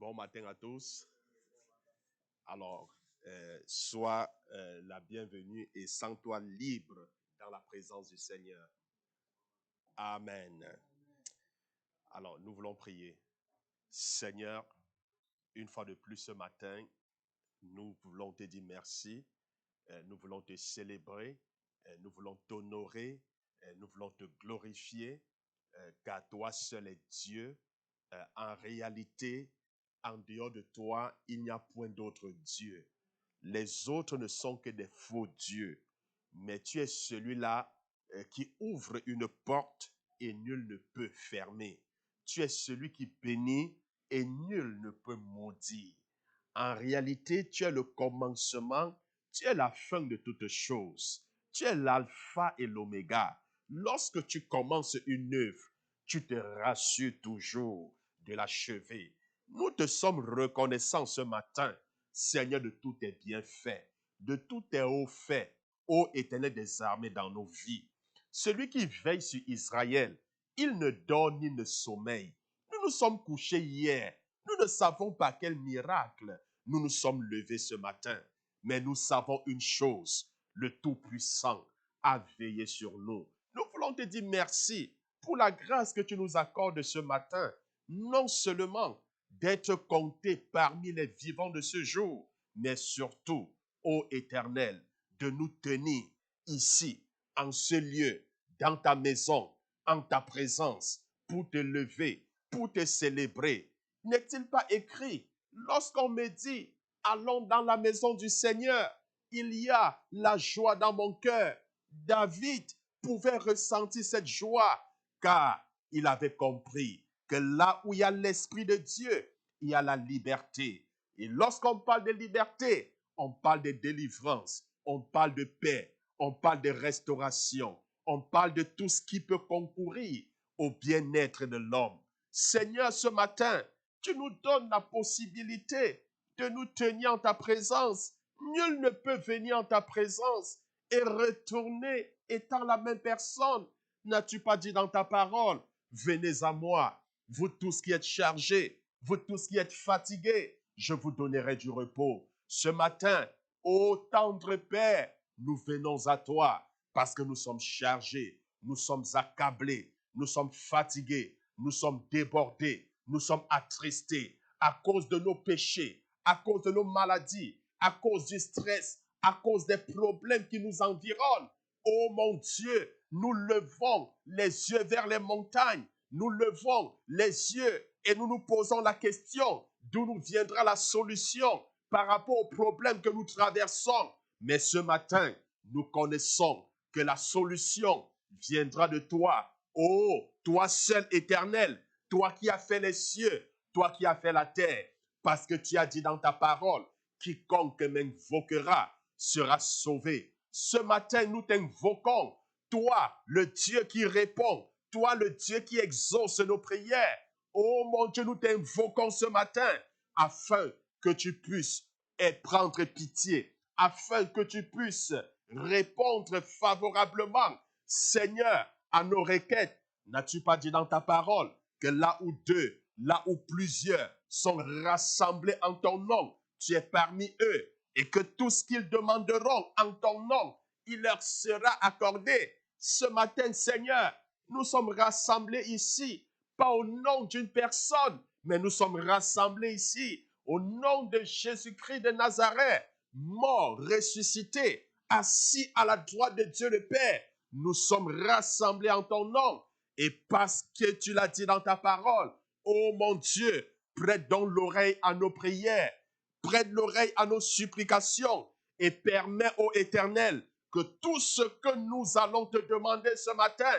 Bon matin à tous. Alors, sois la bienvenue et sens-toi libre dans la présence du Seigneur. Amen. Alors, nous voulons prier. Seigneur, une fois de plus ce matin, nous voulons te dire merci. Nous voulons te célébrer. Nous voulons t'honorer. Nous voulons te glorifier. Car toi seul est Dieu. En réalité, en dehors de toi, il n'y a point d'autre Dieu. Les autres ne sont que des faux dieux. Mais tu es celui-là qui ouvre une porte et nul ne peut fermer. Tu es celui qui bénit et nul ne peut maudire. En réalité, tu es le commencement, tu es la fin de toutes choses. Tu es l'alpha et l'oméga. Lorsque tu commences une œuvre, tu te rassures toujours de l'achever. Nous te sommes reconnaissants ce matin, Seigneur, de tous tes bienfaits, de tous tes hauts faits, ô Éternel des armées dans nos vies. Celui qui veille sur Israël, il ne dort ni ne sommeille. Nous nous sommes couchés hier. Nous ne savons pas quel miracle nous nous sommes levés ce matin. Mais nous savons une chose, le Tout-Puissant a veillé sur nous. Nous voulons te dire merci pour la grâce que tu nous accordes ce matin. Non seulement d'être compté parmi les vivants de ce jour, mais surtout, ô Éternel, de nous tenir ici, en ce lieu, dans ta maison, en ta présence, pour te lever, pour te célébrer. N'est-il pas écrit, lorsqu'on me dit, allons dans la maison du Seigneur, il y a la joie dans mon cœur. David pouvait ressentir cette joie, car il avait compris que là où il y a l'Esprit de Dieu, il y a la liberté. Et lorsqu'on parle de liberté, on parle de délivrance, on parle de paix, on parle de restauration, on parle de tout ce qui peut concourir au bien-être de l'homme. Seigneur, ce matin, tu nous donnes la possibilité de nous tenir en ta présence. Nul ne peut venir en ta présence et retourner étant la même personne. N'as-tu pas dit dans ta parole, venez à moi, vous tous qui êtes chargés, vous tous qui êtes fatigués, je vous donnerai du repos. Ce matin, ô tendre Père, nous venons à toi parce que nous sommes chargés, nous sommes accablés, nous sommes fatigués, nous sommes débordés, nous sommes attristés à cause de nos péchés, à cause de nos maladies, à cause du stress, à cause des problèmes qui nous environnent. Oh mon Dieu, nous levons les yeux vers les montagnes, nous levons les yeux et nous nous posons la question d'où nous viendra la solution par rapport aux problèmes que nous traversons. Mais ce matin, nous connaissons que la solution viendra de toi. Oh, toi seul éternel, toi qui as fait les cieux, toi qui as fait la terre, parce que tu as dit dans ta parole, quiconque m'invoquera sera sauvé. Ce matin, nous t'invoquons, toi, le Dieu qui répond, toi, le Dieu qui exauce nos prières. Oh mon Dieu, nous t'invoquons ce matin afin que tu puisses prendre pitié, afin que tu puisses répondre favorablement, Seigneur, à nos requêtes. N'as-tu pas dit dans ta parole que là où deux, là où plusieurs sont rassemblés en ton nom, tu es parmi eux et que tout ce qu'ils demanderont en ton nom, il leur sera accordé. Ce matin, Seigneur, nous sommes rassemblés ici, pas au nom d'une personne, mais nous sommes rassemblés ici au nom de Jésus-Christ de Nazareth, mort, ressuscité, assis à la droite de Dieu le Père. Nous sommes rassemblés en ton nom. Et parce que tu l'as dit dans ta parole, oh mon Dieu, prête donc l'oreille à nos prières, prête l'oreille à nos supplications et permets, ô Éternel, que tout ce que nous allons te demander ce matin,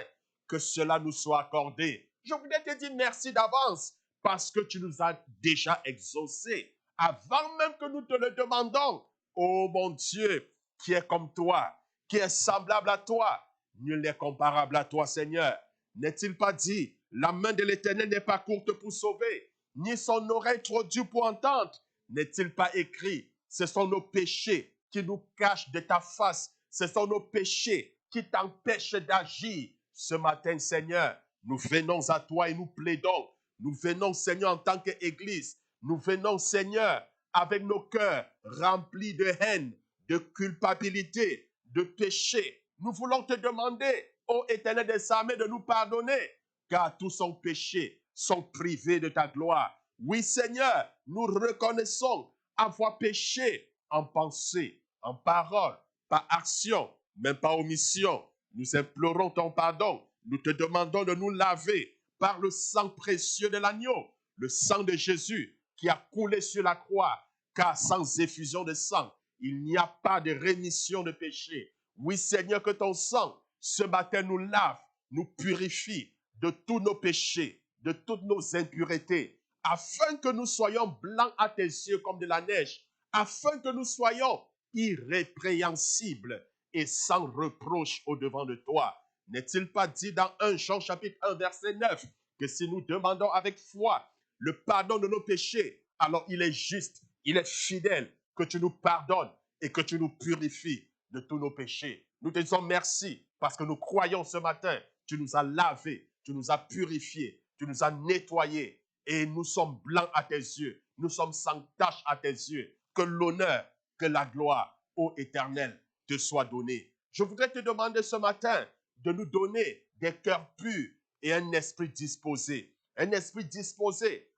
que cela nous soit accordé. Je voudrais te dire merci d'avance parce que tu nous as déjà exaucés avant même que nous te le demandons. Oh mon Dieu, qui est comme toi, qui est semblable à toi, nul n'est comparable à toi, Seigneur. N'est-il pas dit, la main de l'Éternel n'est pas courte pour sauver, ni son oreille trop dure pour entendre? N'est-il pas écrit, ce sont nos péchés qui nous cachent de ta face, ce sont nos péchés qui t'empêchent d'agir. Ce matin, Seigneur, nous venons à toi et nous plaidons. Nous venons, Seigneur, en tant qu'Église, Nous venons, Seigneur, avec nos cœurs remplis de haine, de culpabilité, de péché. Nous voulons te demander, ô Éternel des armées, de nous pardonner, car tous sont péchés, sont privés de ta gloire. Oui, Seigneur, nous reconnaissons avoir péché en pensée, en parole, par action, même par omission. Nous implorons ton pardon. Nous te demandons de nous laver par le sang précieux de l'agneau, le sang de Jésus qui a coulé sur la croix, car sans effusion de sang, il n'y a pas de rémission de péché. Oui, Seigneur, que ton sang, ce matin, nous lave, nous purifie de tous nos péchés, de toutes nos impuretés, afin que nous soyons blancs à tes yeux comme de la neige, afin que nous soyons irrépréhensibles et sans reproche au-devant de toi. N'est-il pas dit dans 1 Jean chapitre 1 verset 9 que si nous demandons avec foi le pardon de nos péchés, alors il est juste, il est fidèle que tu nous pardonnes et que tu nous purifies de tous nos péchés. Nous te disons merci parce que nous croyons ce matin, tu nous as lavés, tu nous as purifiés, tu nous as nettoyés et nous sommes blancs à tes yeux, nous sommes sans tache à tes yeux. Que l'honneur, que la gloire, ô Éternel, te soit donnée. Je voudrais te demander ce matin de nous donner des cœurs purs et un esprit disposé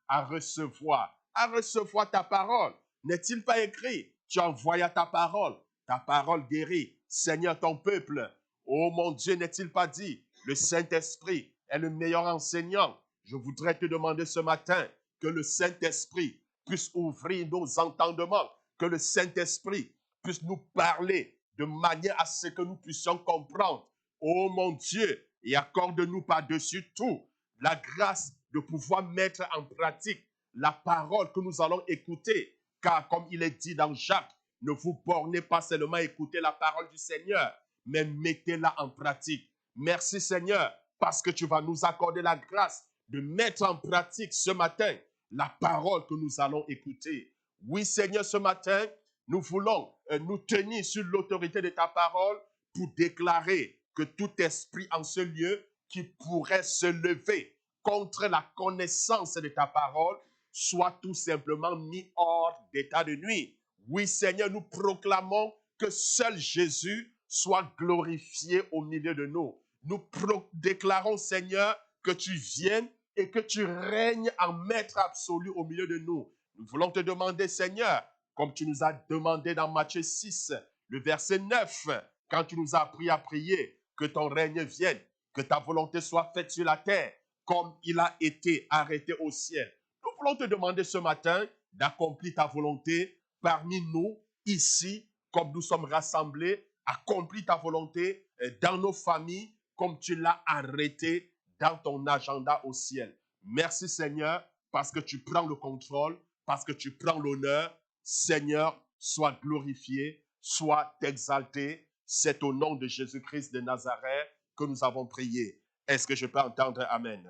à recevoir ta parole. N'est-il pas écrit, tu envoyas ta parole guérit, Seigneur, ton peuple. Oh mon Dieu, n'est-il pas dit, le Saint-Esprit est le meilleur enseignant. Je voudrais te demander ce matin que le Saint-Esprit puisse ouvrir nos entendements, que le Saint-Esprit puisse nous parler de manière à ce que nous puissions comprendre. Oh mon Dieu, et accorde-nous par-dessus tout la grâce de pouvoir mettre en pratique la parole que nous allons écouter. Car comme il est dit dans Jacques, ne vous bornez pas seulement à écouter la parole du Seigneur, mais mettez-la en pratique. Merci Seigneur, parce que tu vas nous accorder la grâce de mettre en pratique ce matin la parole que nous allons écouter. Oui Seigneur, ce matin, nous voulons nous tenir sur l'autorité de ta parole pour déclarer que tout esprit en ce lieu qui pourrait se lever contre la connaissance de ta parole soit tout simplement mis hors d'état de nuit. Oui, Seigneur, nous proclamons que seul Jésus soit glorifié au milieu de nous. Nous déclarons, Seigneur, que tu viennes et que tu règnes en maître absolu au milieu de nous. Nous voulons te demander, Seigneur, comme tu nous as demandé dans Matthieu 6, le verset 9, quand tu nous as appris à prier, que ton règne vienne, que ta volonté soit faite sur la terre, comme il a été arrêté au ciel. Nous voulons te demander ce matin d'accomplir ta volonté parmi nous, ici, comme nous sommes rassemblés. Accomplis ta volonté dans nos familles, comme tu l'as arrêté dans ton agenda au ciel. Merci Seigneur, parce que tu prends le contrôle, parce que tu prends l'honneur. Seigneur, sois glorifié, sois exalté. C'est au nom de Jésus-Christ de Nazareth que nous avons prié. Est-ce que je peux entendre Amen?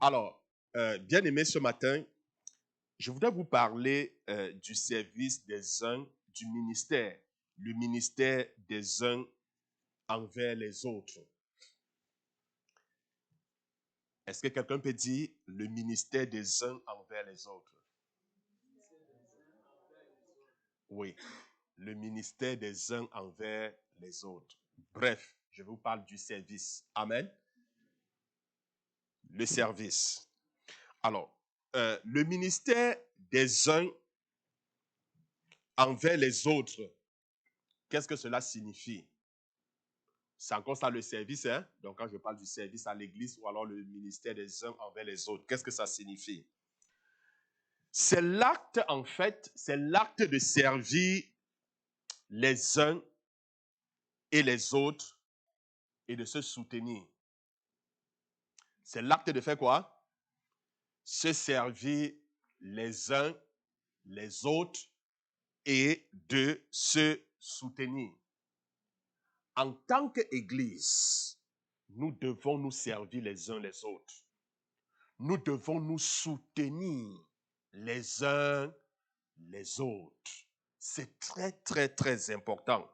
Alors, bien aimé, ce matin, je voudrais vous parler du service des uns, du ministère, le ministère des uns envers les autres. Est-ce que quelqu'un peut dire le ministère des uns envers les autres? Oui, le ministère des uns envers les autres. Bref, je vous parle du service. Amen. Le service. Alors, le ministère des uns envers les autres, qu'est-ce que cela signifie? C'est encore ça le service, hein? Donc quand je parle du service à l'église ou alors le ministère des uns envers les autres, qu'est-ce que ça signifie? C'est l'acte, en fait, c'est l'acte de servir les uns et les autres et de se soutenir. C'est l'acte de faire quoi? Se servir les uns, les autres et de se soutenir. En tant qu'Église, nous devons nous servir les uns les autres. Nous devons nous soutenir les uns les autres. C'est très, très, très important.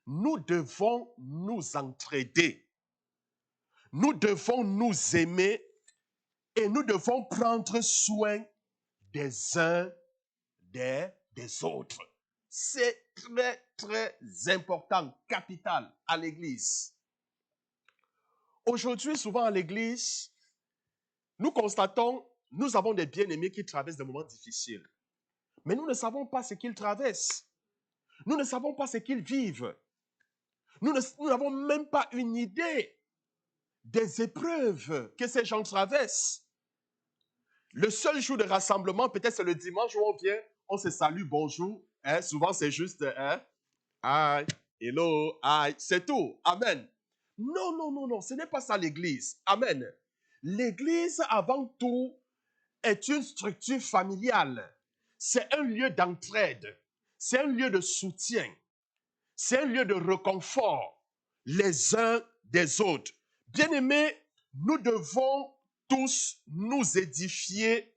Nous devons nous entraider. Nous devons nous aimer Et nous devons prendre soin des uns des autres. C'est très, très important, capital à l'Église. Aujourd'hui, souvent à l'Église, nous constatons, nous avons des bien-aimés qui traversent des moments difficiles. Mais nous ne savons pas ce qu'ils traversent. Nous ne savons pas ce qu'ils vivent. Nous n'avons même pas une idée des épreuves que ces gens traversent. Le seul jour de rassemblement, peut-être c'est le dimanche où on vient, on se salue, bonjour. Hein, souvent c'est juste, hi, hello, hi, c'est tout. Amen. Non, non, non, non, ce n'est pas ça l'Église. Amen. L'Église, avant tout, est une structure familiale. C'est un lieu d'entraide. C'est un lieu de soutien. C'est un lieu de réconfort les uns des autres. Bien-aimés, nous devons tous nous édifier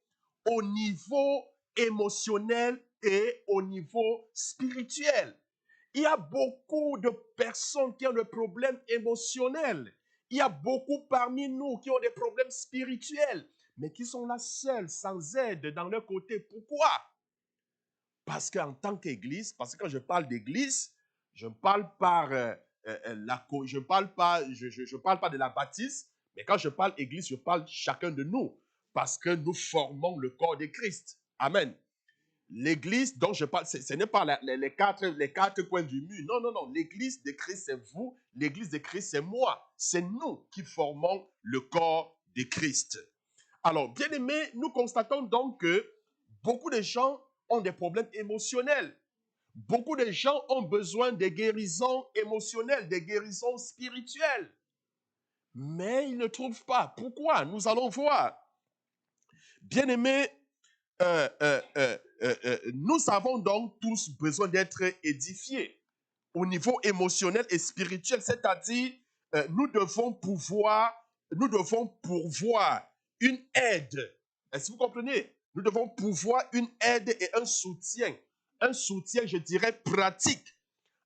au niveau émotionnel et au niveau spirituel. Il y a beaucoup de personnes qui ont des problèmes émotionnels. Il y a beaucoup parmi nous qui ont des problèmes spirituels, mais qui sont là seuls, sans aide dans leur côté. Pourquoi? Parce qu'en tant qu'Église, parce que quand je parle d'Église, je ne parle pas je parle pas de la baptise, mais quand je parle Église, je parle chacun de nous, parce que nous formons le corps de Christ. Amen. L'Église dont je parle, ce n'est pas les quatre coins du mur. Non, non, non. L'Église de Christ, c'est vous. L'Église de Christ, c'est moi. C'est nous qui formons le corps de Christ. Alors, bien aimés, nous constatons donc que beaucoup de gens ont des problèmes émotionnels. Beaucoup de gens ont besoin de guérisons émotionnelles, de guérisons spirituelles. Mais ils ne trouvent pas. Pourquoi? Nous allons voir. Bien aimés, nous avons donc tous besoin d'être édifiés au niveau émotionnel et spirituel, c'est-à-dire nous devons pourvoir une aide. Est-ce que vous comprenez? Nous devons pourvoir une aide et un soutien, je dirais, pratique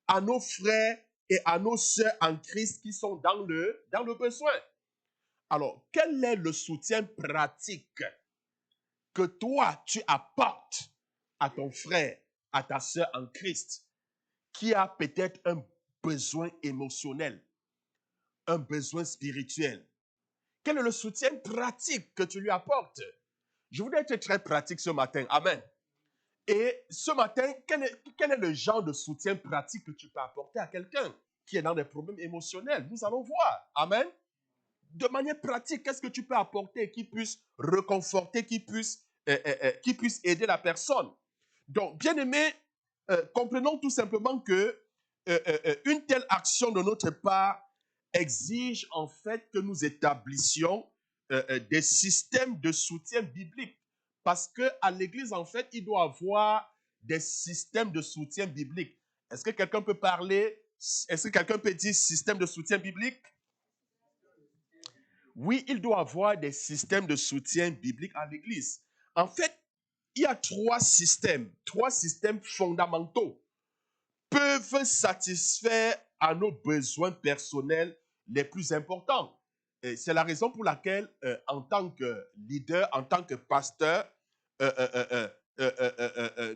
à nos frères et à nos sœurs en Christ qui sont dans le besoin. Alors, quel est le soutien pratique que toi, tu apportes à ton frère, à ta sœur en Christ, qui a peut-être un besoin émotionnel, un besoin spirituel? Quel est le soutien pratique que tu lui apportes? Je voudrais être très pratique ce matin. Amen. Et ce matin, quel est le genre de soutien pratique que tu peux apporter à quelqu'un qui est dans des problèmes émotionnels? Nous allons voir. Amen. De manière pratique, qu'est-ce que tu peux apporter qui puisse réconforter, qui puisse aider la personne? Donc, bien aimé, comprenons tout simplement que une telle action de notre part exige en fait que nous établissions des systèmes de soutien biblique. Parce qu'à l'Église, en fait, il doit y avoir des systèmes de soutien biblique. Est-ce que quelqu'un peut parler? Est-ce que quelqu'un peut dire système de soutien biblique? Oui, il doit y avoir des systèmes de soutien biblique à l'Église. En fait, il y a trois systèmes fondamentaux peuvent satisfaire à nos besoins personnels les plus importants. Et c'est la raison pour laquelle, en tant que leader, en tant que pasteur,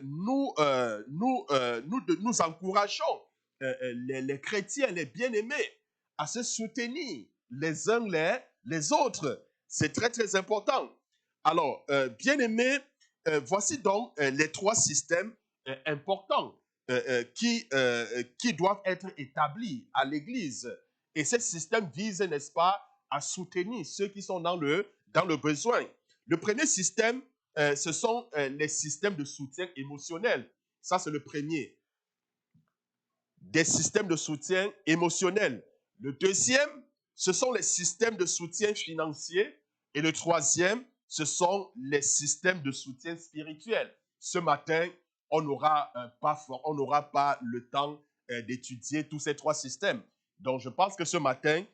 nous encourageons les chrétiens, les bien-aimés, à se soutenir les uns les autres. C'est très, très important. Alors, bien-aimés, voici donc les trois systèmes importants qui doivent être établis à l'Église. Et ce système vise, n'est-ce pas, à soutenir ceux qui sont dans le besoin. Le premier système, ce sont les systèmes de soutien émotionnel. Ça, c'est le premier. Des systèmes de soutien émotionnel. Le deuxième, ce sont les systèmes de soutien financier. Et le troisième, ce sont les systèmes de soutien spirituel. Ce matin, on n'aura pas le temps d'étudier tous ces trois systèmes. Donc, je pense que ce matin,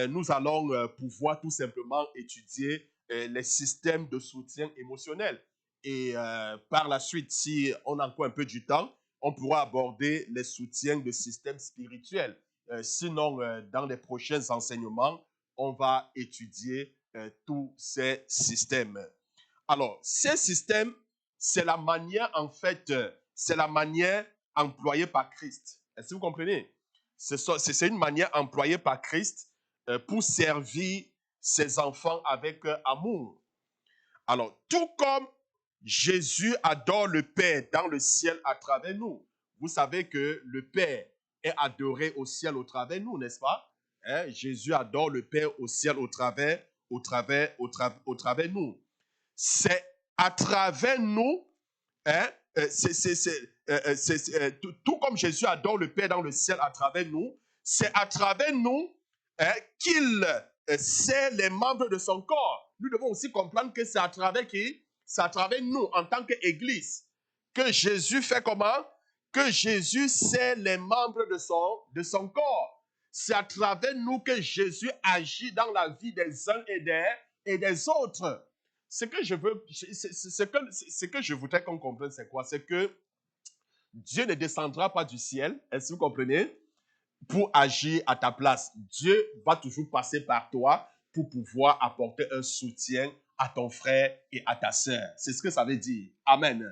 nous allons pouvoir tout simplement étudier les systèmes de soutien émotionnel. Et par la suite, si on a encore un peu du temps, on pourra aborder les soutiens de systèmes spirituels. Sinon, dans les prochains enseignements, on va étudier tous ces systèmes. Alors, ces systèmes, c'est la manière, en fait, c'est la manière employée par Christ. Est-ce que vous comprenez? C'est une manière employée par Christ pour servir ses enfants avec amour. Alors, tout comme Jésus adore le Père dans le ciel à travers nous, vous savez que le Père est adoré au ciel au travers nous, n'est-ce pas? Hein? Jésus adore le Père au ciel au travers nous. C'est à travers nous, hein, tout comme Jésus adore le Père dans le ciel à travers nous, c'est à travers nous qu'il sert les membres de son corps. Nous devons aussi comprendre que c'est à travers qui? C'est à travers nous, en tant qu'Église, que Jésus fait comment? Que Jésus sert les membres de son corps. C'est à travers nous que Jésus agit dans la vie des uns et des autres. Ce que je voudrais qu'on comprenne, c'est quoi? C'est que Dieu ne descendra pas du ciel, est-ce que vous comprenez? Pour agir à ta place. Dieu va toujours passer par toi pour pouvoir apporter un soutien à ton frère et à ta sœur. C'est ce que ça veut dire. Amen.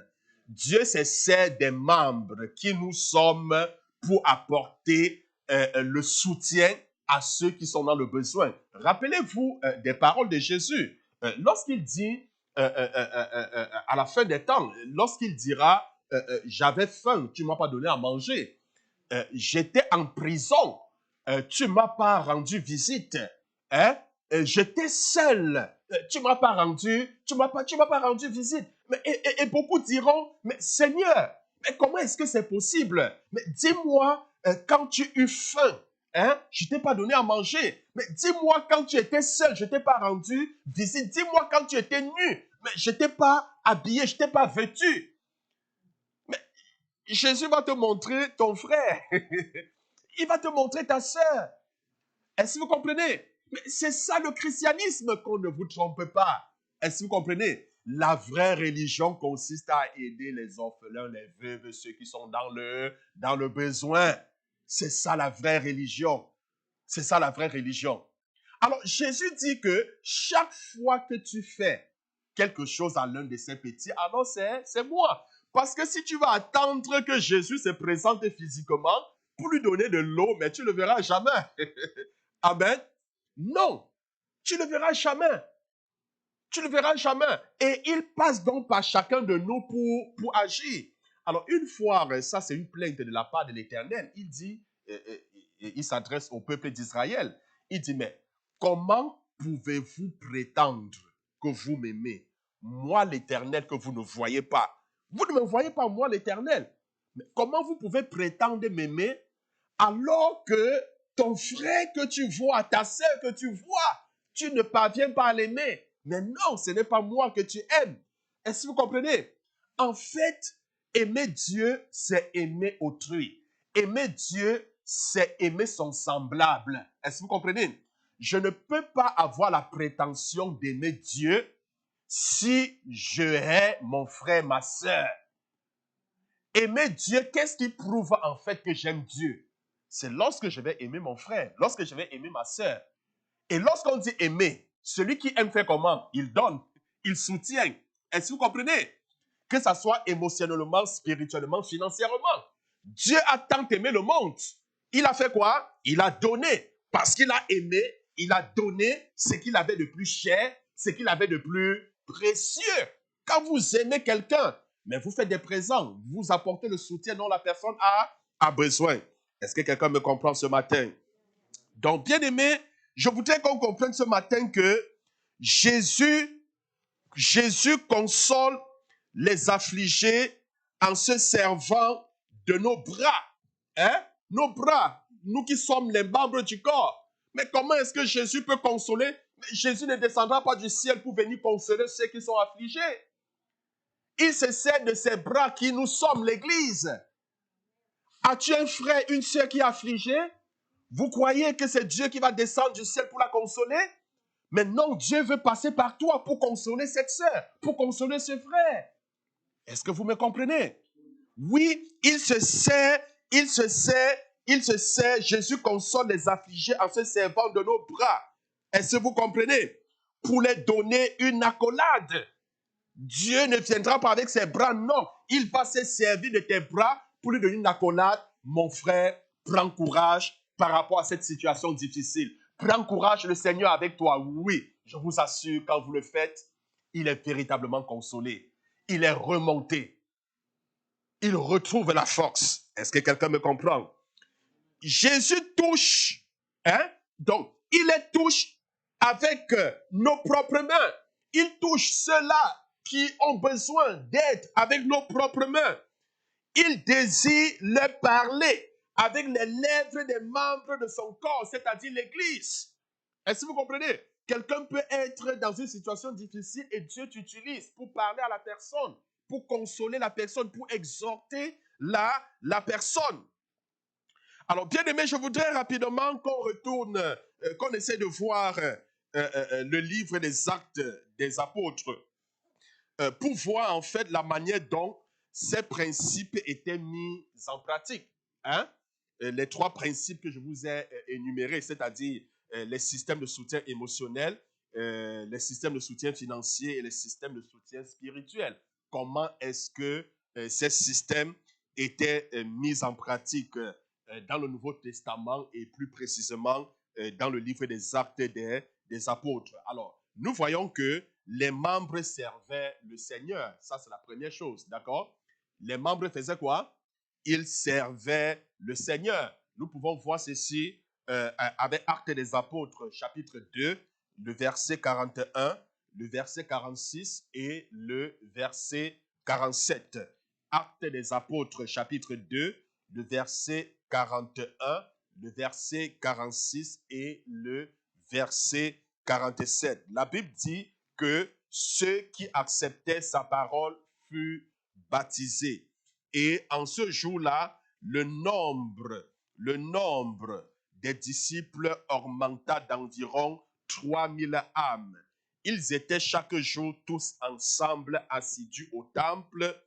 Dieu se sert des membres qui nous sommes pour apporter le soutien à ceux qui sont dans le besoin. Rappelez-vous des paroles de Jésus. Lorsqu'il dit, à la fin des temps, lorsqu'il dira, j'avais faim, tu ne m'as pas donné à manger. J'étais en prison, tu ne m'as pas rendu visite. Hein? J'étais seul, tu ne m'as pas rendu visite. Et beaucoup diront, mais Seigneur, mais comment est-ce que c'est possible? Mais dis-moi, quand tu eus faim, hein, je ne t'ai pas donné à manger. Mais dis-moi, quand tu étais seul, je ne t'ai pas rendu visite. Dis-moi, quand tu étais nu, mais je ne t'ai pas habillé, je ne t'ai pas vêtu. Jésus va te montrer ton frère. Il va te montrer ta sœur. Est-ce que vous comprenez? Mais c'est ça le christianisme, qu'on ne vous trompe pas. Est-ce que vous comprenez? La vraie religion consiste à aider les orphelins, les veuves, ceux qui sont dans le besoin. C'est ça la vraie religion. C'est ça la vraie religion. Alors, Jésus dit que chaque fois que tu fais quelque chose à l'un de ces petits, alors c'est moi. Parce que si tu vas attendre que Jésus se présente physiquement pour lui donner de l'eau, mais tu ne le verras jamais. Amen. Non, tu ne le verras jamais. Tu ne le verras jamais. Et il passe donc par chacun de nous pour agir. Alors, une fois, ça c'est une plainte de la part de l'Éternel. Il dit, il s'adresse au peuple d'Israël. Il dit, mais comment pouvez-vous prétendre que vous m'aimez? Moi, l'Éternel, que vous ne voyez pas. Vous ne me voyez pas, moi, l'Éternel. Mais comment vous pouvez prétendre m'aimer alors que ton frère que tu vois, ta sœur que tu vois, tu ne parviens pas à l'aimer? Mais non, ce n'est pas moi que tu aimes. Est-ce que vous comprenez? En fait, aimer Dieu, c'est aimer autrui. Aimer Dieu, c'est aimer son semblable. Est-ce que vous comprenez? Je ne peux pas avoir la prétention d'aimer Dieu si je hais mon frère, ma sœur. Aimer Dieu, qu'est-ce qui prouve en fait que j'aime Dieu? C'est lorsque je vais aimer mon frère, lorsque je vais aimer ma sœur. Et lorsqu'on dit aimer, celui qui aime fait comment? Il donne, il soutient. Est-ce que vous comprenez? Que ça soit émotionnellement, spirituellement, financièrement. Dieu a tant aimé le monde. Il a fait quoi? Il a donné. Parce qu'il a aimé, il a donné ce qu'il avait de plus cher, ce qu'il avait de plus précieux. Quand vous aimez quelqu'un, mais vous faites des présents, vous apportez le soutien dont la personne a besoin. Est-ce que quelqu'un me comprend ce matin? Donc, bien aimé, je voudrais qu'on comprenne ce matin que Jésus console les affligés en se servant de nos bras. Hein? Nos bras, nous qui sommes les membres du corps. Mais comment est-ce que Jésus peut consoler? Jésus ne descendra pas du ciel pour venir consoler ceux qui sont affligés. Il se sert de ses bras qui nous sommes l'Église. As-tu un frère, une sœur qui est affligée? Vous croyez que c'est Dieu qui va descendre du ciel pour la consoler? Mais non, Dieu veut passer par toi pour consoler cette sœur, pour consoler ce frère. Est-ce que vous me comprenez? Oui, il se sert, Jésus console les affligés en se servant de nos bras. Est-ce que vous comprenez? pour les donner une accolade. Dieu ne viendra pas avec ses bras, non. Il va se servir de tes bras pour lui donner une accolade. Mon frère, prends courage par rapport à cette situation difficile. Prends courage, le Seigneur avec toi. Oui, je vous assure, quand vous le faites, il est véritablement consolé. Il est remonté. Il retrouve la force. Est-ce que quelqu'un me comprend? Jésus touche, hein? Donc, il les touche avec nos propres mains. Il touche ceux-là qui ont besoin d'aide avec nos propres mains. Il désire leur parler avec les lèvres des membres de son corps, c'est-à-dire l'Église. Est-ce que vous comprenez? Quelqu'un peut être dans une situation difficile et Dieu t'utilise pour parler à la personne, pour consoler la personne, pour exhorter la personne. Alors, bien aimé, je voudrais rapidement qu'on retourne, qu'on essaie de voir le livre des Actes des Apôtres pour voir en fait la manière dont ces principes étaient mis en pratique. Hein? Les trois principes que je vous ai énumérés, c'est-à-dire les systèmes de soutien émotionnel, les systèmes de soutien financier et les systèmes de soutien spirituel. Comment est-ce que ces systèmes étaient mis en pratique dans le Nouveau Testament et plus précisément dans le livre des Actes des Apôtres. Alors, nous voyons que les membres servaient le Seigneur. Ça, c'est la première chose, d'accord? Les membres faisaient quoi? Ils servaient le Seigneur. Nous pouvons voir ceci avec Actes des Apôtres, chapitre 2, le verset 41, le verset 46 et le verset 47. Actes des Apôtres, chapitre 2, le verset 41, le verset 46 et le verset 47. La Bible dit que ceux qui acceptaient sa parole furent baptisés. Et en ce jour-là, le nombre des disciples augmenta d'environ 3000 âmes. Ils étaient chaque jour tous ensemble assidus au temple.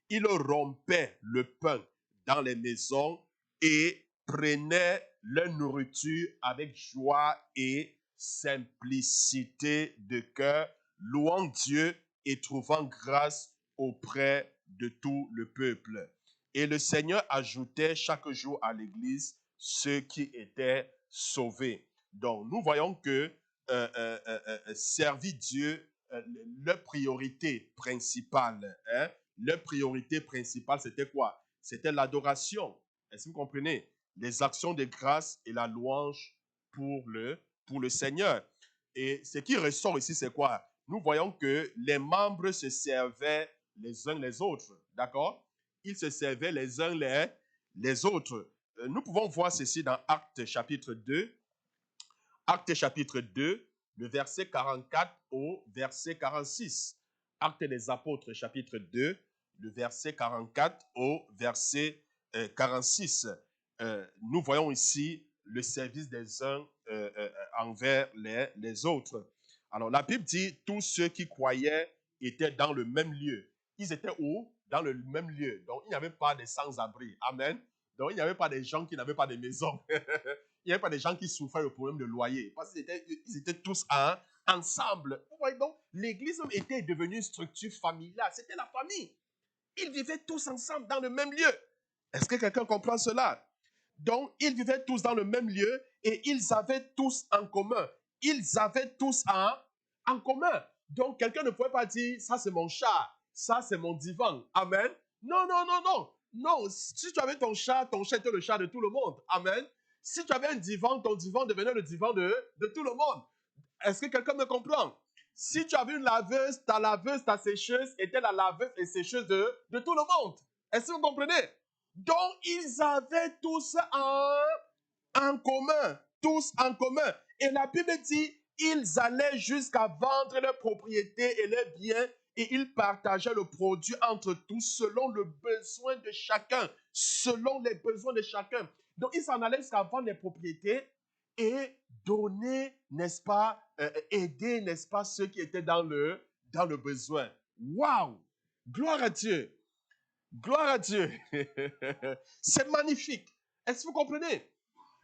Ils rompaient le pain dans les maisons et prenaient leur nourriture avec joie et simplicité de cœur, louant Dieu et trouvant grâce auprès de tout le peuple. Et le Seigneur ajoutait chaque jour à l'Église ceux qui étaient sauvés. Donc, nous voyons que servir Dieu, leur priorité principale, hein, leur priorité principale, c'était quoi? C'était l'adoration. Est-ce que vous comprenez? Les actions de grâce et la louange pour le Seigneur. Et ce qui ressort ici, c'est quoi? Nous voyons que les membres se servaient les uns les autres. D'accord? Ils se servaient les uns les autres. Nous pouvons voir ceci dans Actes chapitre 2. Actes chapitre 2, le verset 44 au verset 46. Actes des Apôtres chapitre 2, le verset 44 au verset 46. Nous voyons ici le service des uns envers les autres. Alors la Bible dit, tous ceux qui croyaient étaient dans le même lieu. Ils étaient où? Dans le même lieu. Donc il n'y avait pas de sans-abri. Amen. Donc il n'y avait pas des gens qui n'avaient pas de maison. Il n'y avait pas des gens qui souffraient le problème de loyer. Parce qu'ils étaient tous ensemble. Vous voyez donc, l'église était devenue une structure familiale. C'était la famille. Ils vivaient tous ensemble dans le même lieu. Est-ce que quelqu'un comprend cela? Donc, ils vivaient tous dans le même lieu et ils avaient tous en commun. Ils avaient tous en commun. Donc, quelqu'un ne pouvait pas dire, ça c'est mon chat, ça c'est mon divan. Amen. Non, non, non, non. Non, si tu avais ton chat était le chat de tout le monde. Amen. Si tu avais un divan, ton divan devenait le divan de tout le monde. Est-ce que quelqu'un me comprend? Si tu avais une laveuse, ta sécheuse était la laveuse et sécheuse de tout le monde. Est-ce que vous comprenez? Donc, ils avaient tous en commun. Tous en commun. Et la Bible dit, ils allaient jusqu'à vendre leurs propriétés et leurs biens et ils partageaient le produit entre tous selon le besoin de chacun. Selon les besoins de chacun. Donc, ils s'en allaient jusqu'à vendre les propriétés et donner, n'est-ce pas, aider, n'est-ce pas, ceux qui étaient dans le besoin. Waouh! Gloire à Dieu! Gloire à Dieu! C'est magnifique! Est-ce que vous comprenez?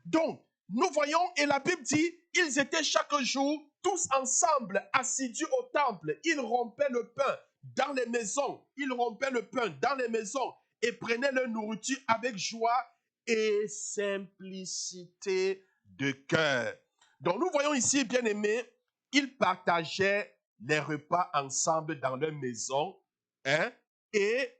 Donc, nous voyons, et la Bible dit, ils étaient chaque jour tous ensemble, assidus au temple. Ils rompaient le pain dans les maisons. Ils rompaient le pain dans les maisons et prenaient leur nourriture avec joie et simplicité de cœur. Donc nous voyons ici, bien aimés, ils partageaient les repas ensemble dans leur maison, hein, et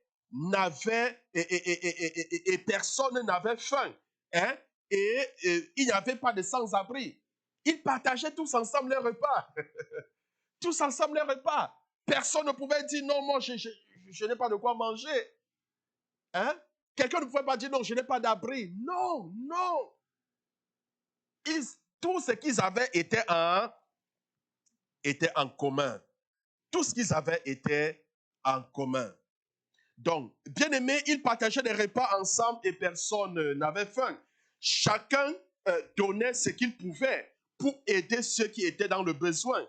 personne n'avait faim, hein, et il n'y avait pas de sans-abri. Ils partageaient tous ensemble les repas. Tous ensemble les repas. Personne ne pouvait dire non, moi je n'ai pas de quoi manger. Hein? Quelqu'un ne pouvait pas dire non, je n'ai pas d'abri. Non, non. Tout ce qu'ils avaient était en commun. Tout ce qu'ils avaient était en commun. Donc, bien aimé, ils partageaient des repas ensemble et personne n'avait faim. Chacun donnait ce qu'il pouvait pour aider ceux qui étaient dans le besoin.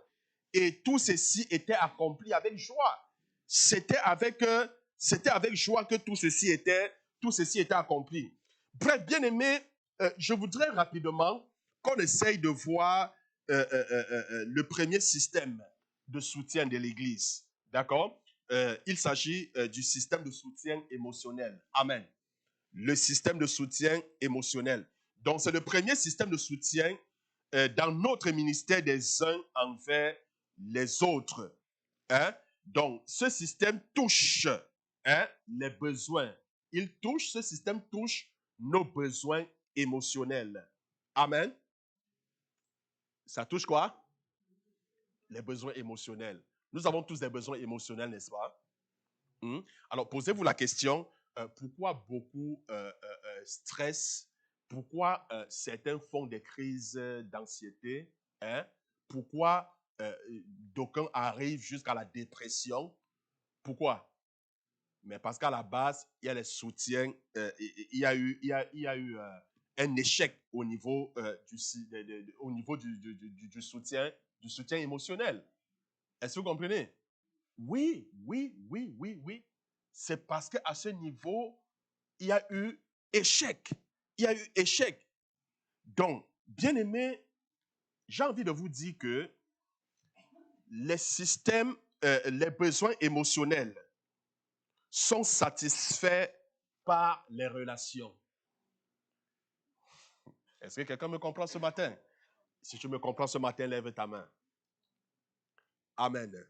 Et tout ceci était accompli avec joie. C'était avec joie que tout ceci était accompli. Bref, bien aimé, je voudrais rapidement qu'on essaye de voir le premier système de soutien de l'Église. D'accord? Il s'agit du système de soutien émotionnel. Amen. Le système de soutien émotionnel. Donc, c'est le premier système de soutien dans notre ministère des uns envers les autres. Hein? Donc, ce système touche, hein, les besoins. Ce système touche nos besoins émotionnels. Amen. Ça touche quoi? Les besoins émotionnels. Nous avons tous des besoins émotionnels, n'est-ce pas? Alors, posez-vous la question, pourquoi beaucoup stressent? Pourquoi certains font des crises d'anxiété? Hein? Pourquoi d'aucuns arrivent jusqu'à la dépression? Pourquoi? Mais parce qu'à la base, il y a les soutiens, il y a eu un échec au niveau, du soutien émotionnel. Est-ce que vous comprenez? Oui. C'est parce qu'à ce niveau, il y a eu échec. Donc, bien aimé, j'ai envie de vous dire que les systèmes, les besoins émotionnels sont satisfaits par les relations. Est-ce que quelqu'un me comprend ce matin? Si tu me comprends ce matin, lève ta main. Amen.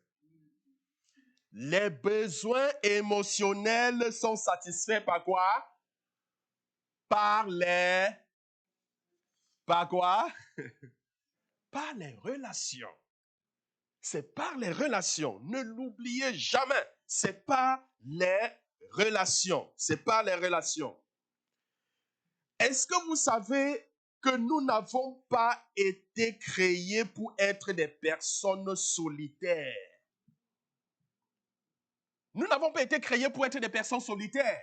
Les besoins émotionnels sont satisfaits par quoi? Par quoi? Par les relations. C'est par les relations. Ne l'oubliez jamais. C'est par les relations. Est-ce que vous savez que nous n'avons pas été créés pour être des personnes solitaires? Nous n'avons pas été créés pour être des personnes solitaires.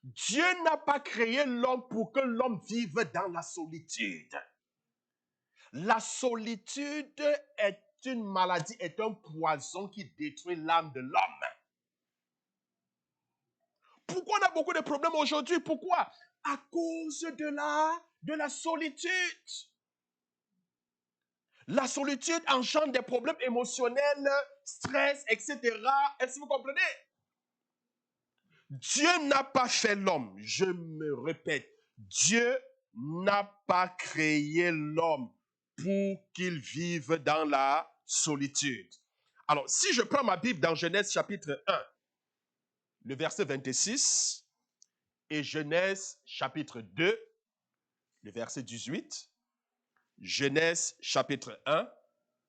Dieu n'a pas créé l'homme pour que l'homme vive dans la solitude. La solitude est une maladie, est un poison qui détruit l'âme de l'homme. Pourquoi on a beaucoup de problèmes aujourd'hui? Pourquoi? À cause de la solitude. La solitude engendre des problèmes émotionnels, stress, etc. Est-ce que vous comprenez? Dieu n'a pas fait l'homme. Je me répète, Dieu n'a pas créé l'homme pour qu'il vive dans la solitude. Alors, si je prends ma Bible dans Genèse chapitre 1, le verset 26, et Genèse chapitre 2, le verset 18, Genèse chapitre 1,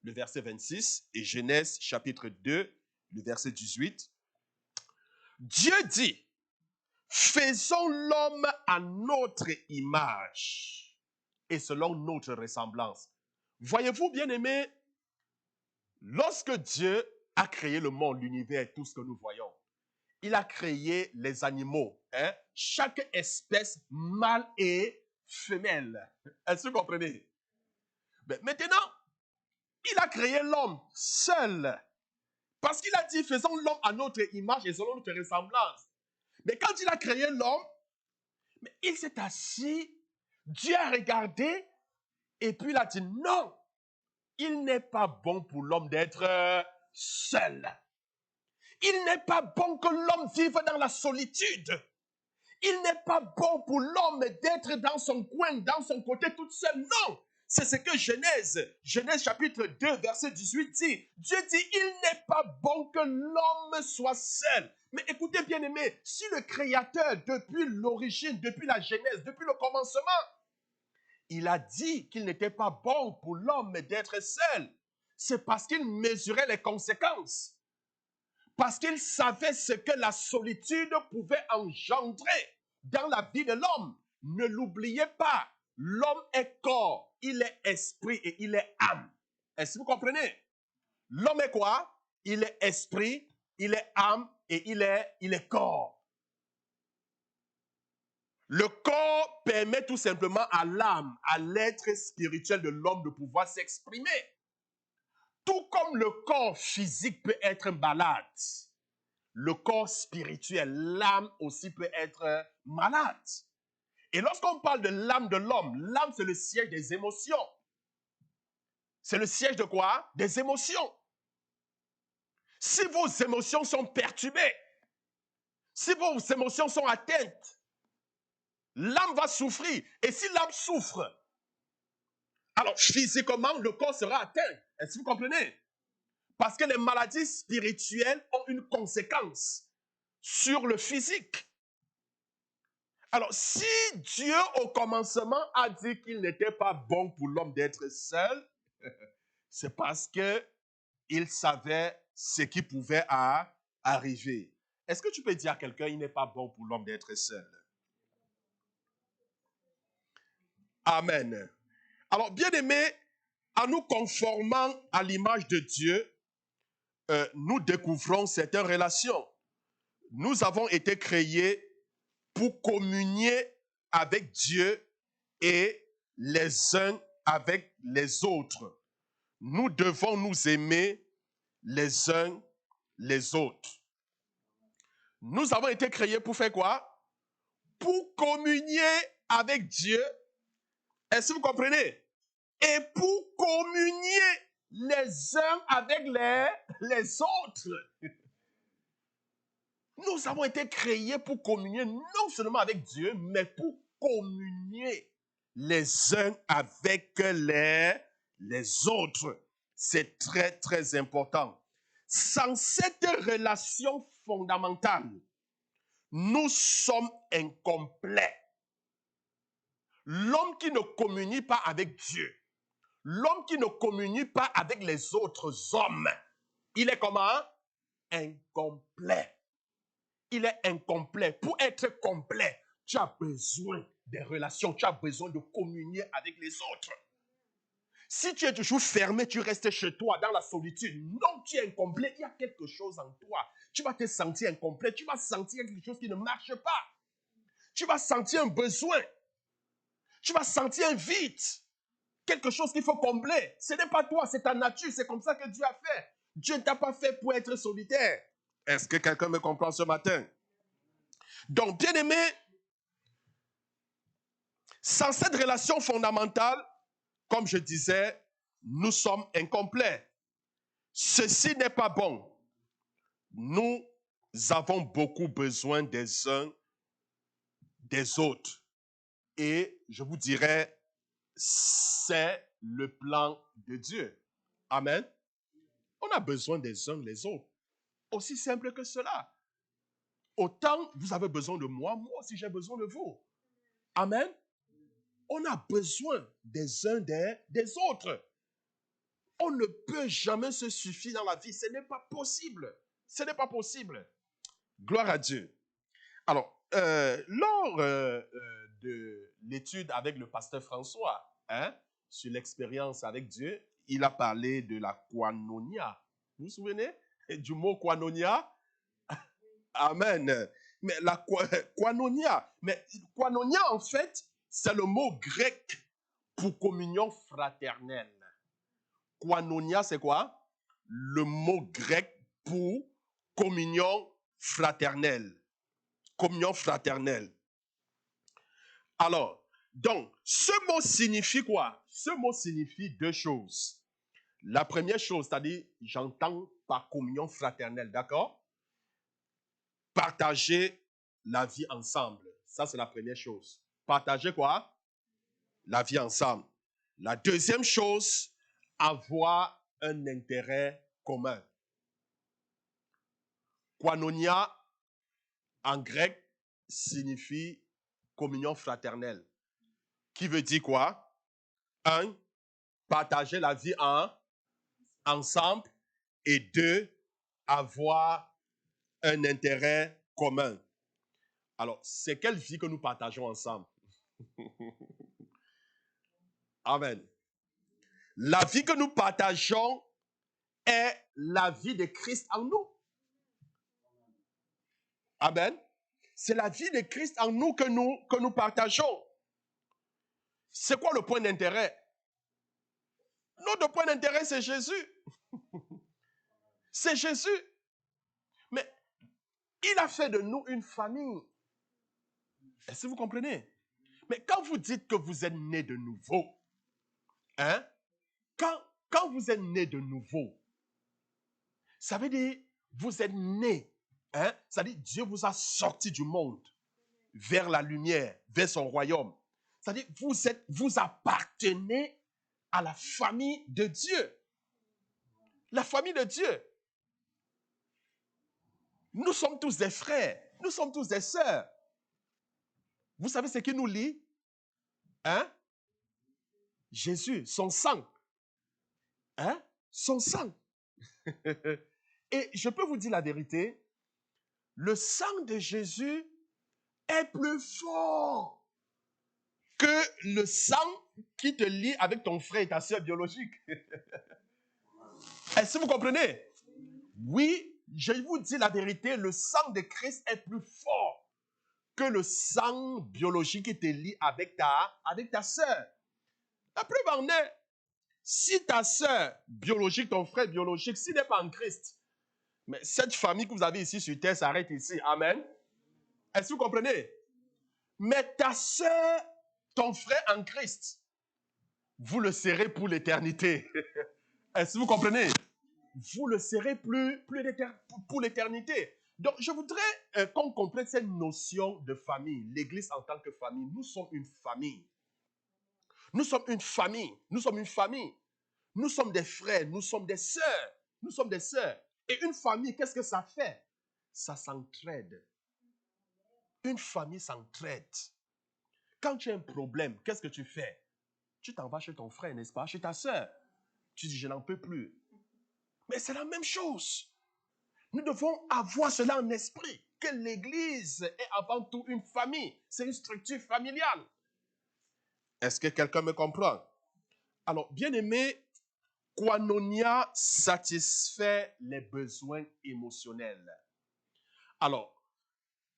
le verset 26, et Genèse chapitre 2, le verset 18, Dieu dit, faisons l'homme à notre image et selon notre ressemblance. Voyez-vous, bien-aimés, lorsque Dieu a créé le monde, l'univers et tout ce que nous voyons, il a créé les animaux, hein? Chaque espèce, mâle et femelle. Est-ce que vous comprenez? Mais maintenant, il a créé l'homme seul. Parce qu'il a dit, faisons l'homme à notre image et selon notre ressemblance. Mais quand il a créé l'homme, il s'est assis Dieu a regardé et puis il a dit non, il n'est pas bon pour l'homme d'être seul. Il n'est pas bon que l'homme vive dans la solitude. Il n'est pas bon pour l'homme d'être dans son coin, dans son côté toute seule. Non, c'est ce que Genèse chapitre 2, verset 18 dit. Dieu dit, il n'est pas bon que l'homme soit seul. Mais écoutez bien aimé, si le Créateur, depuis l'origine, depuis la Genèse, depuis le commencement, il a dit qu'il n'était pas bon pour l'homme d'être seul, c'est parce qu'il mesurait les conséquences. Parce qu'il savait ce que la solitude pouvait engendrer dans la vie de l'homme. Ne l'oubliez pas, l'homme est corps, il est esprit et il est âme. Est-ce que vous comprenez? L'homme est quoi? Il est esprit, il est âme et il est corps. Le corps permet tout simplement à l'âme, à l'être spirituel de l'homme de pouvoir s'exprimer. Tout comme le corps physique peut être malade, le corps spirituel, l'âme aussi peut être malade. Et lorsqu'on parle de l'âme de l'homme, c'est le siège des émotions. C'est le siège de quoi? Des émotions. Si vos émotions sont perturbées, si vos émotions sont atteintes, l'âme va souffrir. Et si l'âme souffre, alors physiquement, le corps sera atteint. Est-ce que vous comprenez? Parce que les maladies spirituelles ont une conséquence sur le physique. Alors, si Dieu, au commencement, a dit qu'il n'était pas bon pour l'homme d'être seul, c'est parce qu'il savait ce qui pouvait arriver. Est-ce que tu peux dire à quelqu'un, il n'est pas bon pour l'homme d'être seul? Amen. Alors, bien aimé, en nous conformant à l'image de Dieu, nous découvrons certaines relations. Nous avons été créés pour communier avec Dieu et les uns avec les autres. Nous devons nous aimer les uns les autres. Nous avons été créés pour faire quoi? Pour communier avec Dieu. Est-ce que vous comprenez? Et pour communier les uns avec les autres. Nous avons été créés pour communier non seulement avec Dieu, mais pour communier les uns avec les autres. C'est très, très important. Sans cette relation fondamentale, nous sommes incomplets. L'homme qui ne communie pas avec Dieu, l'homme qui ne communie pas avec les autres hommes, il est comment? Incomplet. Il est incomplet. Pour être complet, tu as besoin des relations, tu as besoin de communier avec les autres. Si tu es toujours fermé, tu restes chez toi dans la solitude, non, tu es incomplet, il y a quelque chose en toi. Tu vas te sentir incomplet, tu vas sentir quelque chose qui ne marche pas. Tu vas sentir un besoin. Tu vas sentir un vide. Quelque chose qu'il faut combler. Ce n'est pas toi, c'est ta nature, c'est comme ça que Dieu a fait. Dieu ne t'a pas fait pour être solitaire. Est-ce que quelqu'un me comprend ce matin? Donc, bien aimé, sans cette relation fondamentale, comme je disais, nous sommes incomplets. Ceci n'est pas bon. Nous avons beaucoup besoin des uns des autres. Et je vous dirais, c'est le plan de Dieu. Amen. On a besoin des uns des autres. Aussi simple que cela. Autant vous avez besoin de moi, moi aussi j'ai besoin de vous. Amen. On a besoin des uns des autres. On ne peut jamais se suffire dans la vie. Ce n'est pas possible. Ce n'est pas possible. Gloire à Dieu. Alors, lors de l'étude avec le pasteur François, sur l'expérience avec Dieu, il a parlé de la koinonia. Vous vous souvenez du mot koinonia? Amen. Mais la koinonia, en fait, c'est le mot grec pour communion fraternelle. Koinonia, c'est quoi? Le mot grec pour communion fraternelle. Communion fraternelle. Alors, Donc, ce mot signifie quoi? Ce mot signifie deux choses. La première chose, c'est-à-dire, j'entends par communion fraternelle, d'accord? Partager la vie ensemble. Ça, c'est la première chose. Partager quoi? La vie ensemble. La deuxième chose, avoir un intérêt commun. Koinonia, en grec, signifie communion fraternelle. Qui veut dire quoi? Un, partager la vie ensemble. Et deux, avoir un intérêt commun. Alors, c'est quelle vie que nous partageons ensemble? Amen. La vie que nous partageons est la vie de Christ en nous. Amen. C'est la vie de Christ en nous que nous partageons. C'est quoi le point d'intérêt? Notre point d'intérêt, c'est Jésus. C'est Jésus. Mais il a fait de nous une famille. Est-ce que vous comprenez? Mais quand vous dites que vous êtes né de nouveau, hein? Quand vous êtes né de nouveau, ça veut dire vous êtes né. Hein? Ça veut dire Dieu vous a sorti du monde vers la lumière, vers son royaume. Ça veut dire vous appartenez à la famille de Dieu. La famille de Dieu. Nous sommes tous des frères. Nous sommes tous des sœurs. Vous savez ce qui nous lie? Hein? Jésus, son sang. Hein? Son sang. Et je peux vous dire la vérité, le sang de Jésus est plus fort que le sang qui te lie avec ton frère et ta sœur biologique. Est-ce que vous comprenez? Oui, je vous dis la vérité, le sang de Christ est plus fort que le sang biologique qui te lie avec ta sœur. La preuve en est, si ta sœur biologique, ton frère biologique, s'il n'est pas en Christ, mais cette famille que vous avez ici sur terre s'arrête ici. Amen. Est-ce que vous comprenez? Mais ta sœur, ton frère en Christ, vous le serez pour l'éternité. Est-ce que vous comprenez? Vous le serez pour l'éternité. Donc, je voudrais qu'on comprenne cette notion de famille. L'Église en tant que famille, nous sommes une famille. Nous sommes une famille. Nous sommes une famille. Nous sommes des frères, nous sommes des sœurs. Nous sommes des sœurs. Et une famille, qu'est-ce que ça fait? Ça s'entraide. Une famille s'entraide. Quand tu as un problème, qu'est-ce que tu fais? Tu t'en vas chez ton frère, n'est-ce pas? Chez ta sœur. Tu dis, je n'en peux plus. Mais c'est la même chose. Nous devons avoir cela en esprit, que l'Église est avant tout une famille. C'est une structure familiale. Est-ce que quelqu'un me comprend? Alors, bien aimé, koinonia satisfait les besoins émotionnels. Alors,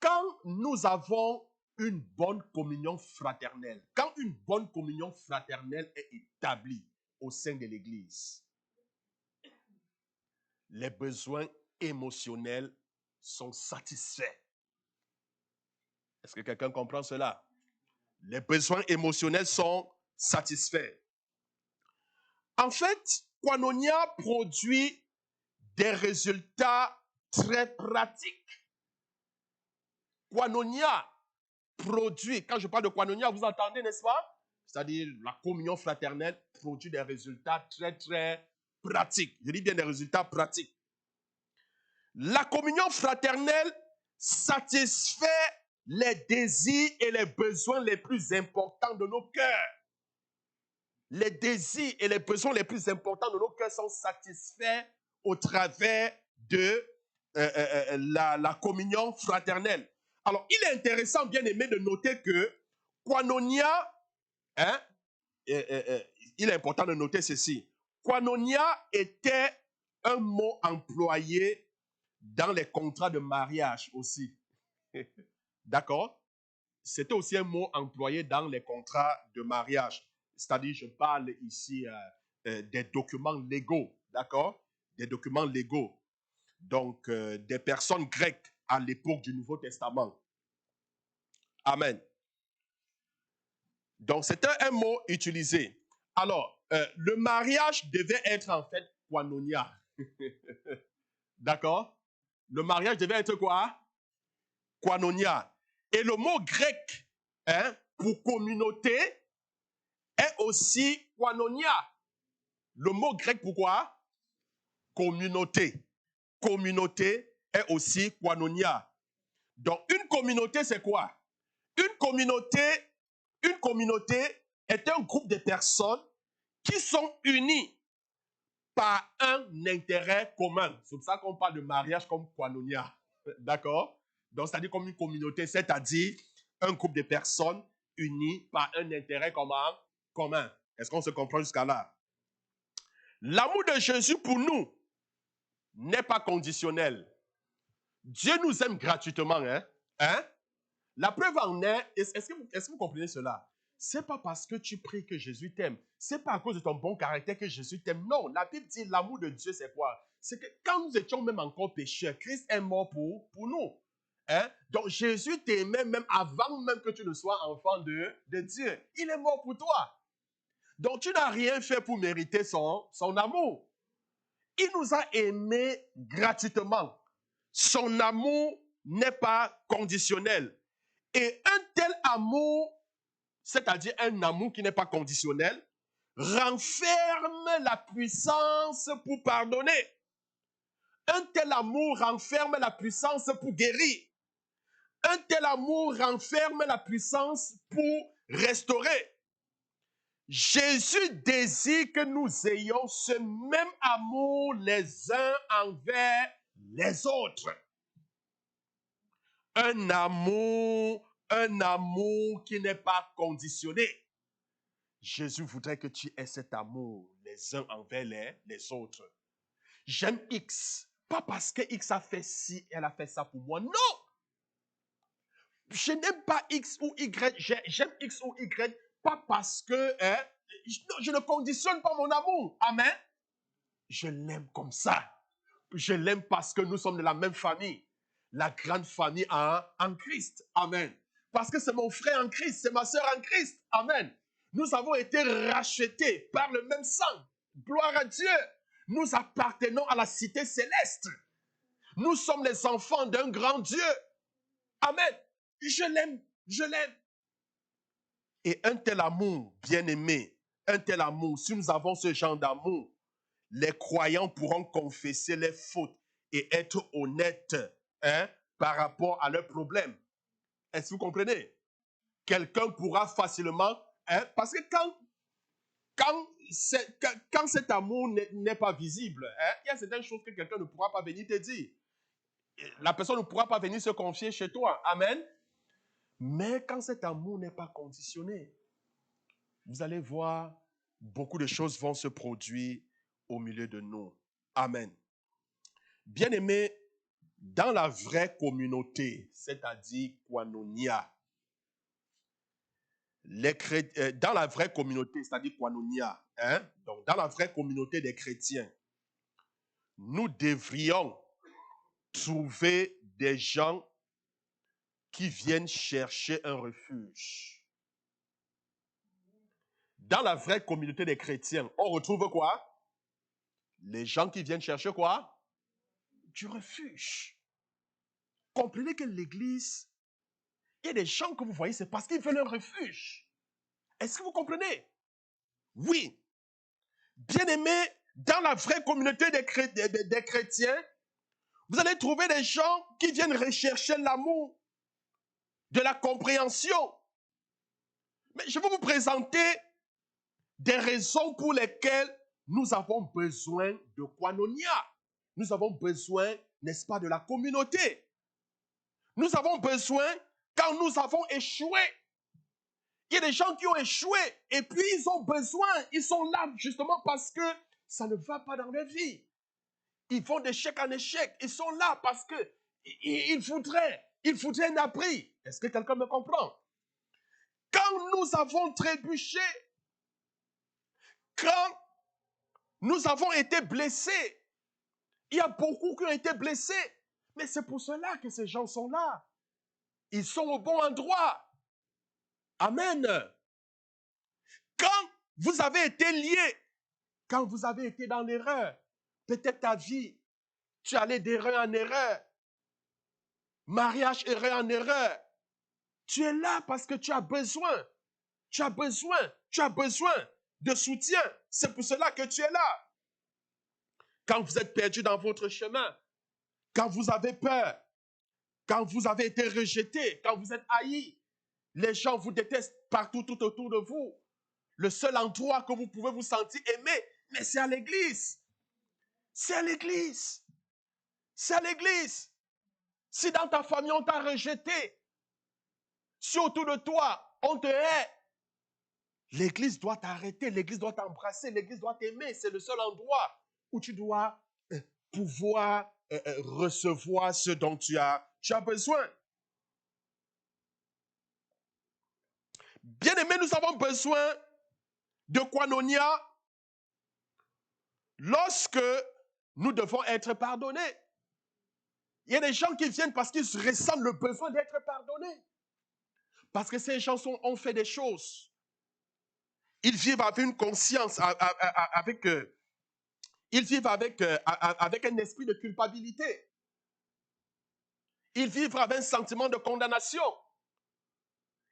quand nous avons une bonne communion fraternelle, quand une bonne communion fraternelle est établie au sein de l'Église, les besoins émotionnels sont satisfaits. Est-ce que quelqu'un comprend cela? Les besoins émotionnels sont satisfaits. En fait, koinonia produit des résultats très pratiques. Koinonia produit, quand je parle de koinonia, vous entendez, n'est-ce pas? C'est-à-dire la communion fraternelle produit des résultats très, très pratiques. Je dis bien des résultats pratiques. La communion fraternelle satisfait les désirs et les besoins les plus importants de nos cœurs. Les désirs et les besoins les plus importants de nos cœurs sont satisfaits au travers de la communion fraternelle. Alors, il est intéressant, bien aimé, de noter que koinonia, hein, il est important de noter ceci. Koinonia était un mot employé dans les contrats de mariage aussi. D'accord? C'était aussi un mot employé dans les contrats de mariage. C'est-à-dire, je parle ici des documents légaux. D'accord? Des documents légaux. Donc, des personnes grecques à l'époque du Nouveau Testament. Amen. Donc, c'était un mot utilisé. Alors, le mariage devait être en fait koinonia. D'accord? Le mariage devait être quoi? Koinonia. Et le mot grec pour communauté est aussi koinonia. Le mot grec pour quoi? Communauté. Communauté est aussi koinonia. Donc, une communauté, c'est quoi? Une communauté est un groupe de personnes qui sont unies par un intérêt commun. C'est pour ça qu'on parle de mariage comme koinonia. D'accord? Donc, c'est-à-dire comme une communauté, c'est-à-dire un groupe de personnes unies par un intérêt commun. Est-ce qu'on se comprend jusqu'à là? L'amour de Jésus pour nous n'est pas conditionnel. Dieu nous aime gratuitement. Hein? La preuve en est, est-ce que vous comprenez cela? C'est pas parce que tu pries que Jésus t'aime. C'est pas à cause de ton bon caractère que Jésus t'aime. Non, la Bible dit l'amour de Dieu, c'est quoi? C'est que quand nous étions même encore pécheurs, Christ est mort pour nous. Hein? Donc Jésus t'aimait même avant même que tu ne sois enfant de Dieu. Il est mort pour toi. Donc tu n'as rien fait pour mériter son amour. Il nous a aimés gratuitement. Son amour n'est pas conditionnel. Et un tel amour, c'est-à-dire un amour qui n'est pas conditionnel, renferme la puissance pour pardonner. Un tel amour renferme la puissance pour guérir. Un tel amour renferme la puissance pour restaurer. Jésus désire que nous ayons ce même amour les uns envers les autres. Un amour qui n'est pas conditionné. Jésus voudrait que tu aies cet amour les uns envers les autres. J'aime X, pas parce que X a fait ci, elle a fait ça pour moi. Non! Je n'aime pas X ou Y, j'aime X ou Y, pas parce que je ne conditionne pas mon amour. Amen. Je l'aime comme ça. Je l'aime parce que nous sommes de la même famille. La grande famille en Christ. Amen. Parce que c'est mon frère en Christ, c'est ma soeur en Christ. Amen. Nous avons été rachetés par le même sang. Gloire à Dieu. Nous appartenons à la cité céleste. Nous sommes les enfants d'un grand Dieu. Amen. Je l'aime, je l'aime. Et un tel amour, bien-aimé, un tel amour, si nous avons ce genre d'amour, les croyants pourront confesser les fautes et être honnêtes par rapport à leurs problèmes. Est-ce que vous comprenez? Quelqu'un pourra facilement, parce que quand cet amour n'est pas visible, il y a certaines choses que quelqu'un ne pourra pas venir te dire. La personne ne pourra pas venir se confier chez toi. Amen. Mais quand cet amour n'est pas conditionné, vous allez voir, beaucoup de choses vont se produire au milieu de nous. Amen. Bien-aimés, dans la vraie communauté, c'est-à-dire koinonia, dans la vraie communauté, c'est-à-dire koinonia, donc dans la vraie communauté des chrétiens, nous devrions trouver des gens qui viennent chercher un refuge. Dans la vraie communauté des chrétiens, on retrouve quoi? Les gens qui viennent chercher quoi? Du refuge. Comprenez que l'Église, il y a des gens que vous voyez, c'est parce qu'ils veulent un refuge. Est-ce que vous comprenez? Oui. Bien-aimés, dans la vraie communauté des chrétiens, vous allez trouver des gens qui viennent rechercher l'amour, de la compréhension. Mais je vais vous présenter des raisons pour lesquelles nous avons besoin de koinonia. Nous avons besoin, n'est-ce pas, de la communauté. Nous avons besoin quand nous avons échoué. Il y a des gens qui ont échoué et puis ils ont besoin, ils sont là justement parce que ça ne va pas dans leur vie. Ils vont d'échec en échec. Ils sont là parce qu'ils voudraient un abri. Est-ce que quelqu'un me comprend? Quand nous avons trébuché, quand nous avons été blessés, il y a beaucoup qui ont été blessés. Mais c'est pour cela que ces gens sont là. Ils sont au bon endroit. Amen. Vous avez été liés quand vous avez été dans l'erreur. Peut-être ta vie, tu allais d'erreur en erreur. Mariage, erreur en erreur. Tu es là parce que tu as besoin. Tu as besoin de soutien. C'est pour cela que tu es là. Quand vous êtes perdu dans votre chemin, quand vous avez peur, quand vous avez été rejeté, quand vous êtes haï, les gens vous détestent partout, tout autour de vous. Le seul endroit que vous pouvez vous sentir aimé, mais c'est à l'église. C'est à l'église. C'est à l'église. Si dans ta famille on t'a rejeté, si autour de toi on te hait, l'église doit t'arrêter, l'église doit t'embrasser, l'église doit t'aimer. C'est le seul endroit où tu dois pouvoir recevoir ce dont tu as besoin. Bien-aimés, nous avons besoin de koinonia lorsque nous devons être pardonnés. Il y a des gens qui viennent parce qu'ils ressentent le besoin d'être pardonnés. Parce que ces gens ont fait des choses. Ils vivent avec une conscience, ils vivent avec un esprit de culpabilité. Ils vivent avec un sentiment de condamnation.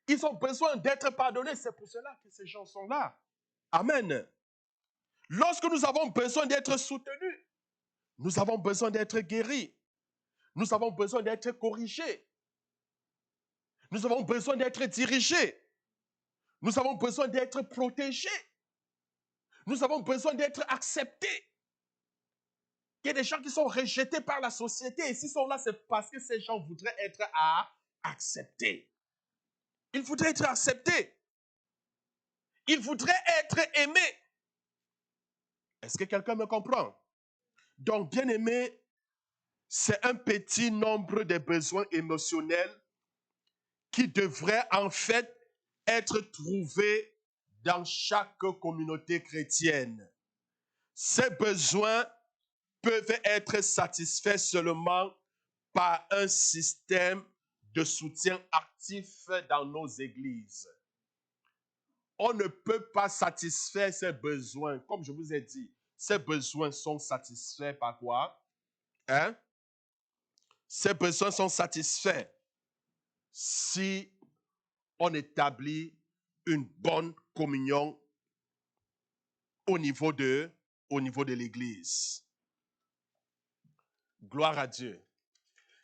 Ils ont besoin d'être pardonnés. C'est pour cela que ces gens sont là. Amen. Lorsque nous avons besoin d'être soutenus, nous avons besoin d'être guéris. Nous avons besoin d'être corrigés. Nous avons besoin d'être dirigés. Nous avons besoin d'être protégés. Nous avons besoin d'être acceptés. Il y a des gens qui sont rejetés par la société. Et s'ils sont là, c'est parce que ces gens voudraient être acceptés. Ils voudraient être acceptés. Ils voudraient être aimés. Est-ce que quelqu'un me comprend? Donc, bien aimé, c'est un petit nombre de besoins émotionnels qui devraient en fait être trouvés dans chaque communauté chrétienne. Ces besoins peuvent être satisfaits seulement par un système de soutien actif dans nos églises. On ne peut pas satisfaire ces besoins. Comme je vous ai dit, ces besoins sont satisfaits par quoi? Ces besoins sont satisfaits si on établit une bonne communion au niveau de l'Église. Gloire à Dieu.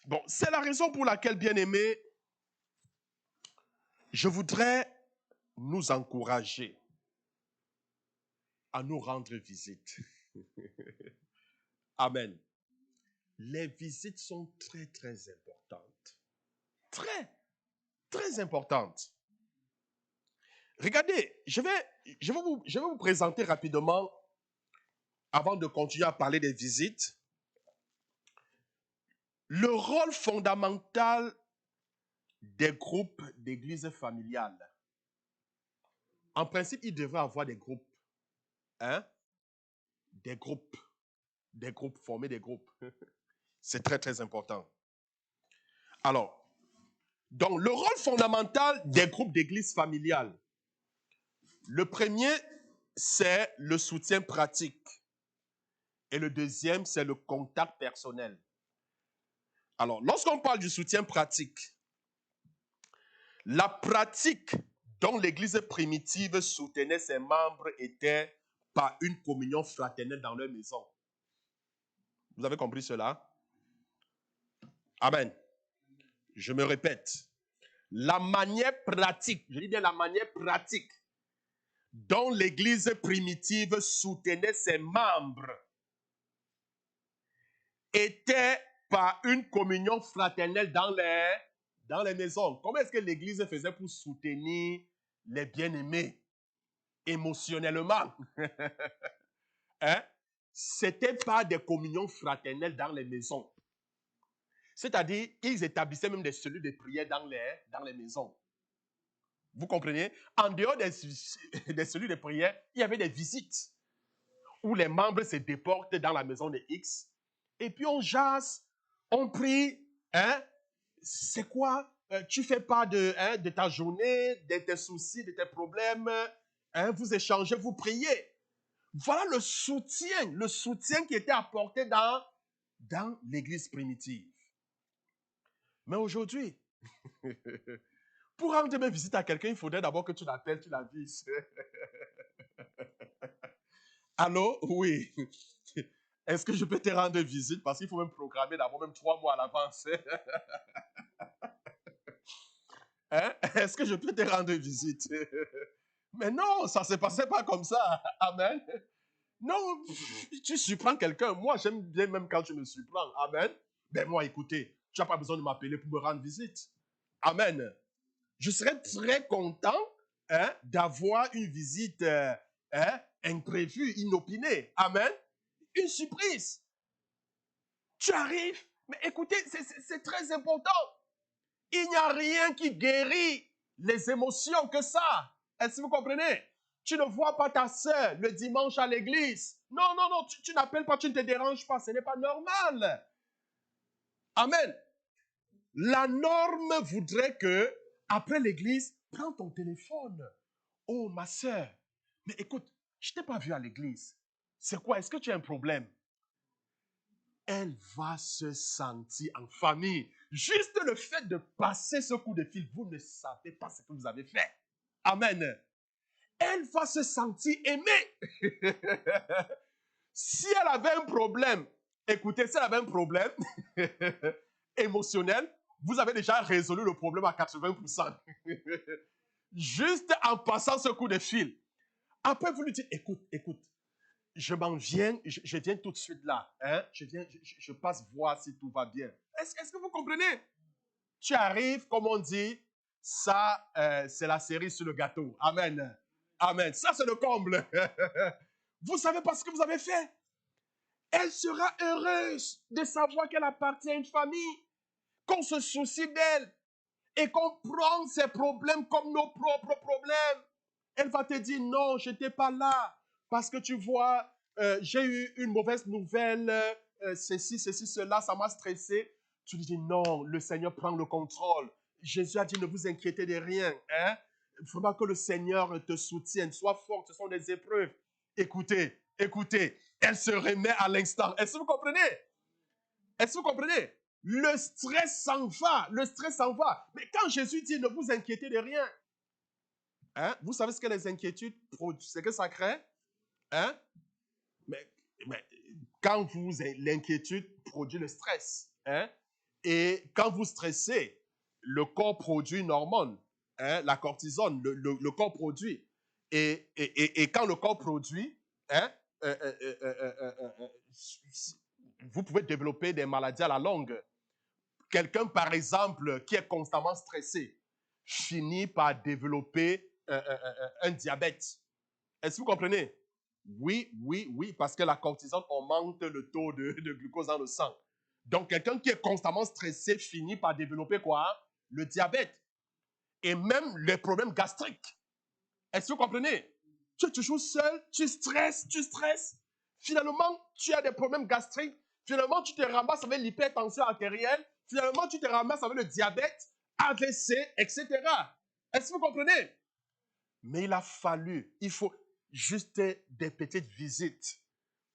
Bon, c'est la raison pour laquelle, bien-aimés, je voudrais nous encourager à nous rendre visite. Amen. Les visites sont très, très importantes. Très, très importantes. Regardez, je vais vous présenter rapidement, avant de continuer à parler des visites, le rôle fondamental des groupes d'église familiale. En principe, il devrait y avoir des groupes. Des groupes, former des groupes. C'est très, très important. Alors, donc, le rôle fondamental des groupes d'église familiale. Le premier, c'est le soutien pratique. Et le deuxième, c'est le contact personnel. Alors, lorsqu'on parle du soutien pratique, la pratique dont l'église primitive soutenait ses membres était par une communion fraternelle dans leur maison. Vous avez compris cela? Amen. Je me répète. La manière pratique, je dis bien la manière pratique, dont l'église primitive soutenait ses membres était par une communion fraternelle dans les maisons. Comment est-ce que l'église faisait pour soutenir les bien-aimés émotionnellement? C'était pas des communions fraternelles dans les maisons. C'est-à-dire, ils établissaient même des cellules de prière dans les maisons. Vous comprenez? En dehors des cellules de prière, il y avait des visites où les membres se déportent dans la maison de X et puis on jase, on prie. C'est quoi? Tu fais part de ta journée, de tes soucis, de tes problèmes. Hein, vous échangez, vous priez. Voilà le soutien qui était apporté dans l'église primitive. Mais aujourd'hui, pour rendre même visite à quelqu'un, il faudrait d'abord que tu l'appelles, tu l'avises. Allô? Oui. Est-ce que je peux te rendre visite? Parce qu'il faut même programmer d'abord même 3 mois à l'avance. Hein? Est-ce que je peux te rendre visite? Mais non, ça ne se passait pas comme ça. Amen. Non, tu surprends quelqu'un. Moi, j'aime bien même quand tu me surprends. Amen. Ben moi, écoutez, tu n'as pas besoin de m'appeler pour me rendre visite. Amen. Je serais très content d'avoir une visite imprévue, inopinée. Amen. Une surprise. Tu arrives. Mais écoutez, c'est très important. Il n'y a rien qui guérit les émotions que ça. Est-ce que vous comprenez? Tu ne vois pas ta sœur le dimanche à l'église. Non, non, non, tu n'appelles pas, tu ne te déranges pas. Ce n'est pas normal. Amen. La norme voudrait que, après l'église, prends ton téléphone. Oh, ma sœur. Mais écoute, je ne t'ai pas vu à l'église. C'est quoi? Est-ce que tu as un problème? Elle va se sentir en famille. Juste le fait de passer ce coup de fil, vous ne savez pas ce que vous avez fait. Amen. Elle va se sentir aimée. Si elle avait un problème, écoutez, si elle avait un problème émotionnel, vous avez déjà résolu le problème à 80%. Juste en passant ce coup de fil. Après, vous lui dites, écoute, je m'en viens, je viens tout de suite là. Hein? Je passe voir si tout va bien. Est-ce que vous comprenez? Tu arrives, comme on dit, ça, c'est la cerise sur le gâteau. Amen. Amen. Ça, c'est le comble. Vous savez pas ce que vous avez fait. Elle sera heureuse de savoir qu'elle appartient à une famille, qu'on se soucie d'elle et qu'on prend ses problèmes comme nos propres problèmes. Elle va te dire, non, je n'étais pas là. Parce que tu vois, j'ai eu une mauvaise nouvelle, ceci, cela, ça m'a stressé. Tu lui dis, non, le Seigneur prend le contrôle. Jésus a dit, ne vous inquiétez de rien. Hein? Il faudra que le Seigneur te soutienne. Sois fort, ce sont des épreuves. Écoutez, elle se remet à l'instant. Est-ce que vous comprenez? Est-ce que vous comprenez? Le stress s'en va. Mais quand Jésus dit, ne vous inquiétez de rien, hein? Vous savez ce que les inquiétudes produisent, c'est que ça crée? Hein? Mais quand l'inquiétude produit le stress. Hein? Et quand vous stressez, le corps produit une hormone, hein? La cortisone, le corps produit. Et quand le corps produit, hein? Vous pouvez développer des maladies à la longue. Quelqu'un, par exemple, qui est constamment stressé, finit par développer un diabète. Est-ce que vous comprenez? Oui, parce que la cortisone augmente le taux de glucose dans le sang. Donc, quelqu'un qui est constamment stressé finit par développer quoi? Le diabète. Et même les problèmes gastriques. Est-ce que vous comprenez? Tu es toujours seul, tu stresses. Finalement, tu as des problèmes gastriques. Finalement, tu te ramasses avec l'hypertension artérielle. Finalement, tu te ramasses avec le diabète, AVC, etc. Est-ce que vous comprenez? Mais il faut juste des petites visites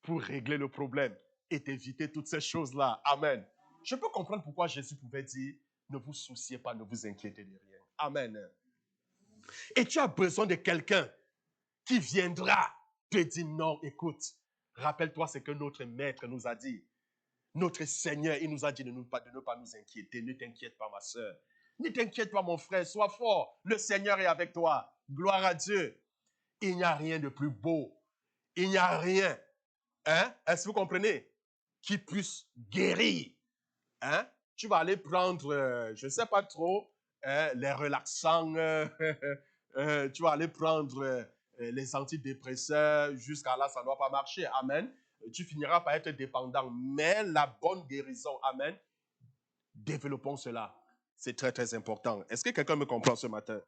pour régler le problème et éviter toutes ces choses-là. Amen. Je peux comprendre pourquoi Jésus pouvait dire, ne vous souciez pas, ne vous inquiétez de rien. Amen. Et tu as besoin de quelqu'un qui viendra te dire, non, écoute, rappelle-toi ce que notre maître nous a dit. Notre Seigneur, il nous a dit de ne pas nous inquiéter. Ne t'inquiète pas, ma soeur. Ne t'inquiète pas, mon frère. Sois fort. Le Seigneur est avec toi. Gloire à Dieu. Il n'y a rien de plus beau. Il n'y a rien, hein? Est-ce que vous comprenez? Qui puisse guérir. Hein? Tu vas aller prendre, je ne sais pas trop, les relaxants. Tu vas aller prendre les antidépresseurs. Jusqu'à là, ça ne doit pas marcher. Amen. Tu finiras par être dépendant. Mais la bonne guérison, amen, développons cela. C'est très, très important. Est-ce que quelqu'un me comprend ce matin?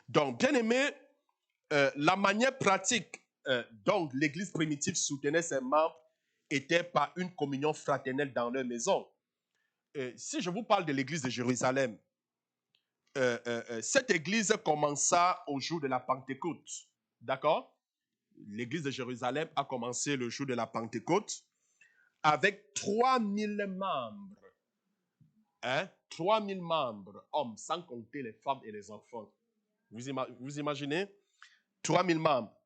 Donc, bien aimé, la manière pratique dont l'Église primitive soutenait ses membres était par une communion fraternelle dans leur maison. Si je vous parle de l'Église de Jérusalem, cette église commença au jour de la Pentecôte. D'accord? L'église de Jérusalem a commencé le jour de la Pentecôte avec 3000 membres. 3000 membres, hommes, sans compter les femmes et les enfants. Vous imaginez? 3000 membres.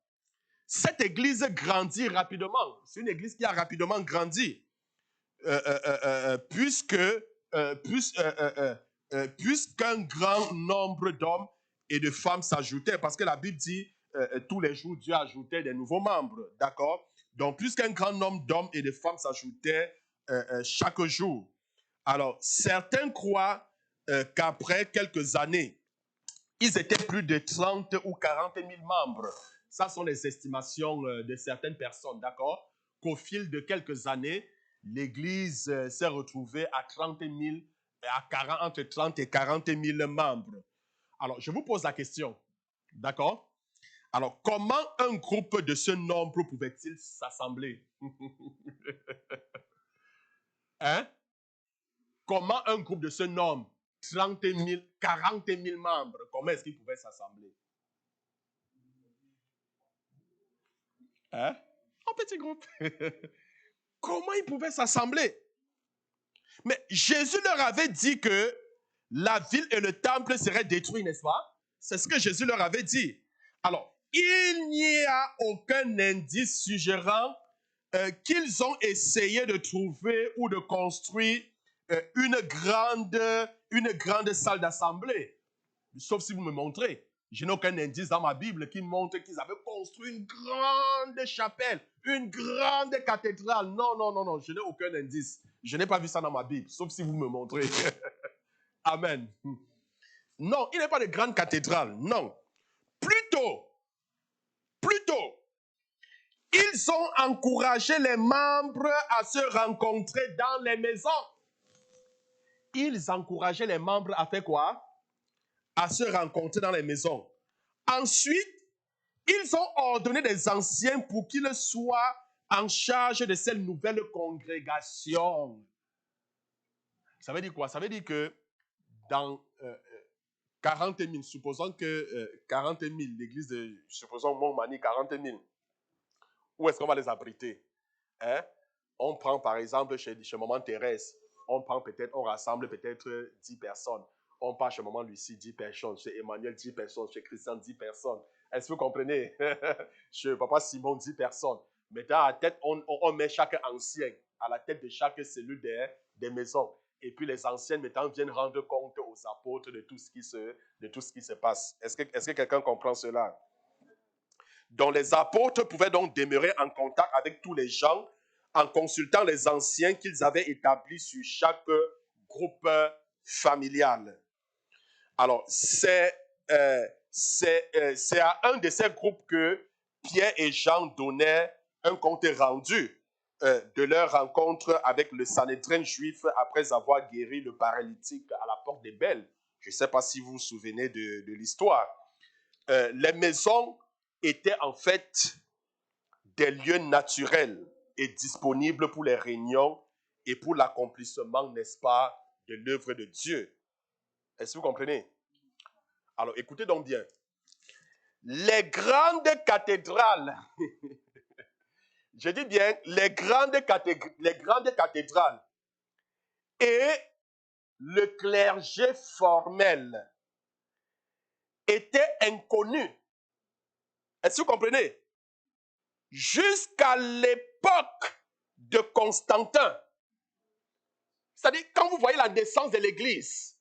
Cette église grandit rapidement. C'est une église qui a rapidement grandi. Puisqu'un grand nombre d'hommes et de femmes s'ajoutaient, parce que la Bible dit tous les jours Dieu ajoutait des nouveaux membres, d'accord? Donc puisqu'un grand nombre d'hommes et de femmes s'ajoutaient chaque jour, alors certains croient qu'après quelques années, ils étaient plus de 30 ou 40 000 membres. Ça sont les estimations de certaines personnes, d'accord? Qu'au fil de quelques années, l'Église s'est retrouvée à 30 000, entre 30 et 40 000 membres. Alors, je vous pose la question, d'accord? Alors, comment un groupe de ce nombre pouvait-il s'assembler? Hein? Comment un groupe de ce nombre, 30 000, 40 000 membres, comment est-ce qu'ils pouvaient s'assembler? Hein? Un petit groupe. Comment ils pouvaient s'assembler? Mais Jésus leur avait dit que la ville et le temple seraient détruits, n'est-ce pas? C'est ce que Jésus leur avait dit. Alors, il n'y a aucun indice suggérant qu'ils ont essayé de trouver ou de construire une grande salle d'assemblée. Sauf si vous me montrez. Je n'ai aucun indice dans ma Bible qui montre qu'ils avaient construit une grande chapelle, une grande cathédrale. Non, non, non, non, je n'ai aucun indice. Je n'ai pas vu ça dans ma Bible, sauf si vous me montrez. Amen. Non, il n'est pas de grande cathédrale, non. Plutôt, ils ont encouragé les membres à se rencontrer dans les maisons. Ils encourageaient les membres à faire quoi? À se rencontrer dans les maisons. Ensuite, ils ont ordonné des anciens pour qu'ils soient en charge de cette nouvelle congrégation. Ça veut dire quoi? Ça veut dire que dans 40 000, supposons que 40 000, l'église de, supposons Montmagny, 40 000, où est-ce qu'on va les abriter? Hein? On prend par exemple chez Maman Thérèse, on rassemble peut-être 10 personnes. On part chez Maman Lucie, 10 personnes. Chez Emmanuel, 10 personnes. Chez Christian, 10 personnes. Est-ce que vous comprenez? Chez Papa Simon, 10 personnes. Maintenant, à la tête, on met chaque ancien à la tête de chaque cellule des maisons. Et puis les anciens, maintenant, viennent rendre compte aux apôtres de tout ce qui se passe. Est-ce que quelqu'un comprend cela? Donc les apôtres pouvaient donc demeurer en contact avec tous les gens en consultant les anciens qu'ils avaient établis sur chaque groupe familial. Alors, c'est à un de ces groupes que Pierre et Jean donnaient un compte rendu de leur rencontre avec le Sanhédrin juif après avoir guéri le paralytique à la porte des Belles. Je ne sais pas si vous vous souvenez de l'histoire. Les maisons étaient en fait des lieux naturels et disponibles pour les réunions et pour l'accomplissement, n'est-ce pas, de l'œuvre de Dieu. Est-ce que vous comprenez? Alors, écoutez donc bien. Les grandes cathédrales, je dis bien les grandes cathédrales et le clergé formel étaient inconnus. Est-ce que vous comprenez? Jusqu'à l'époque de Constantin. C'est-à-dire, quand vous voyez la naissance de l'Église,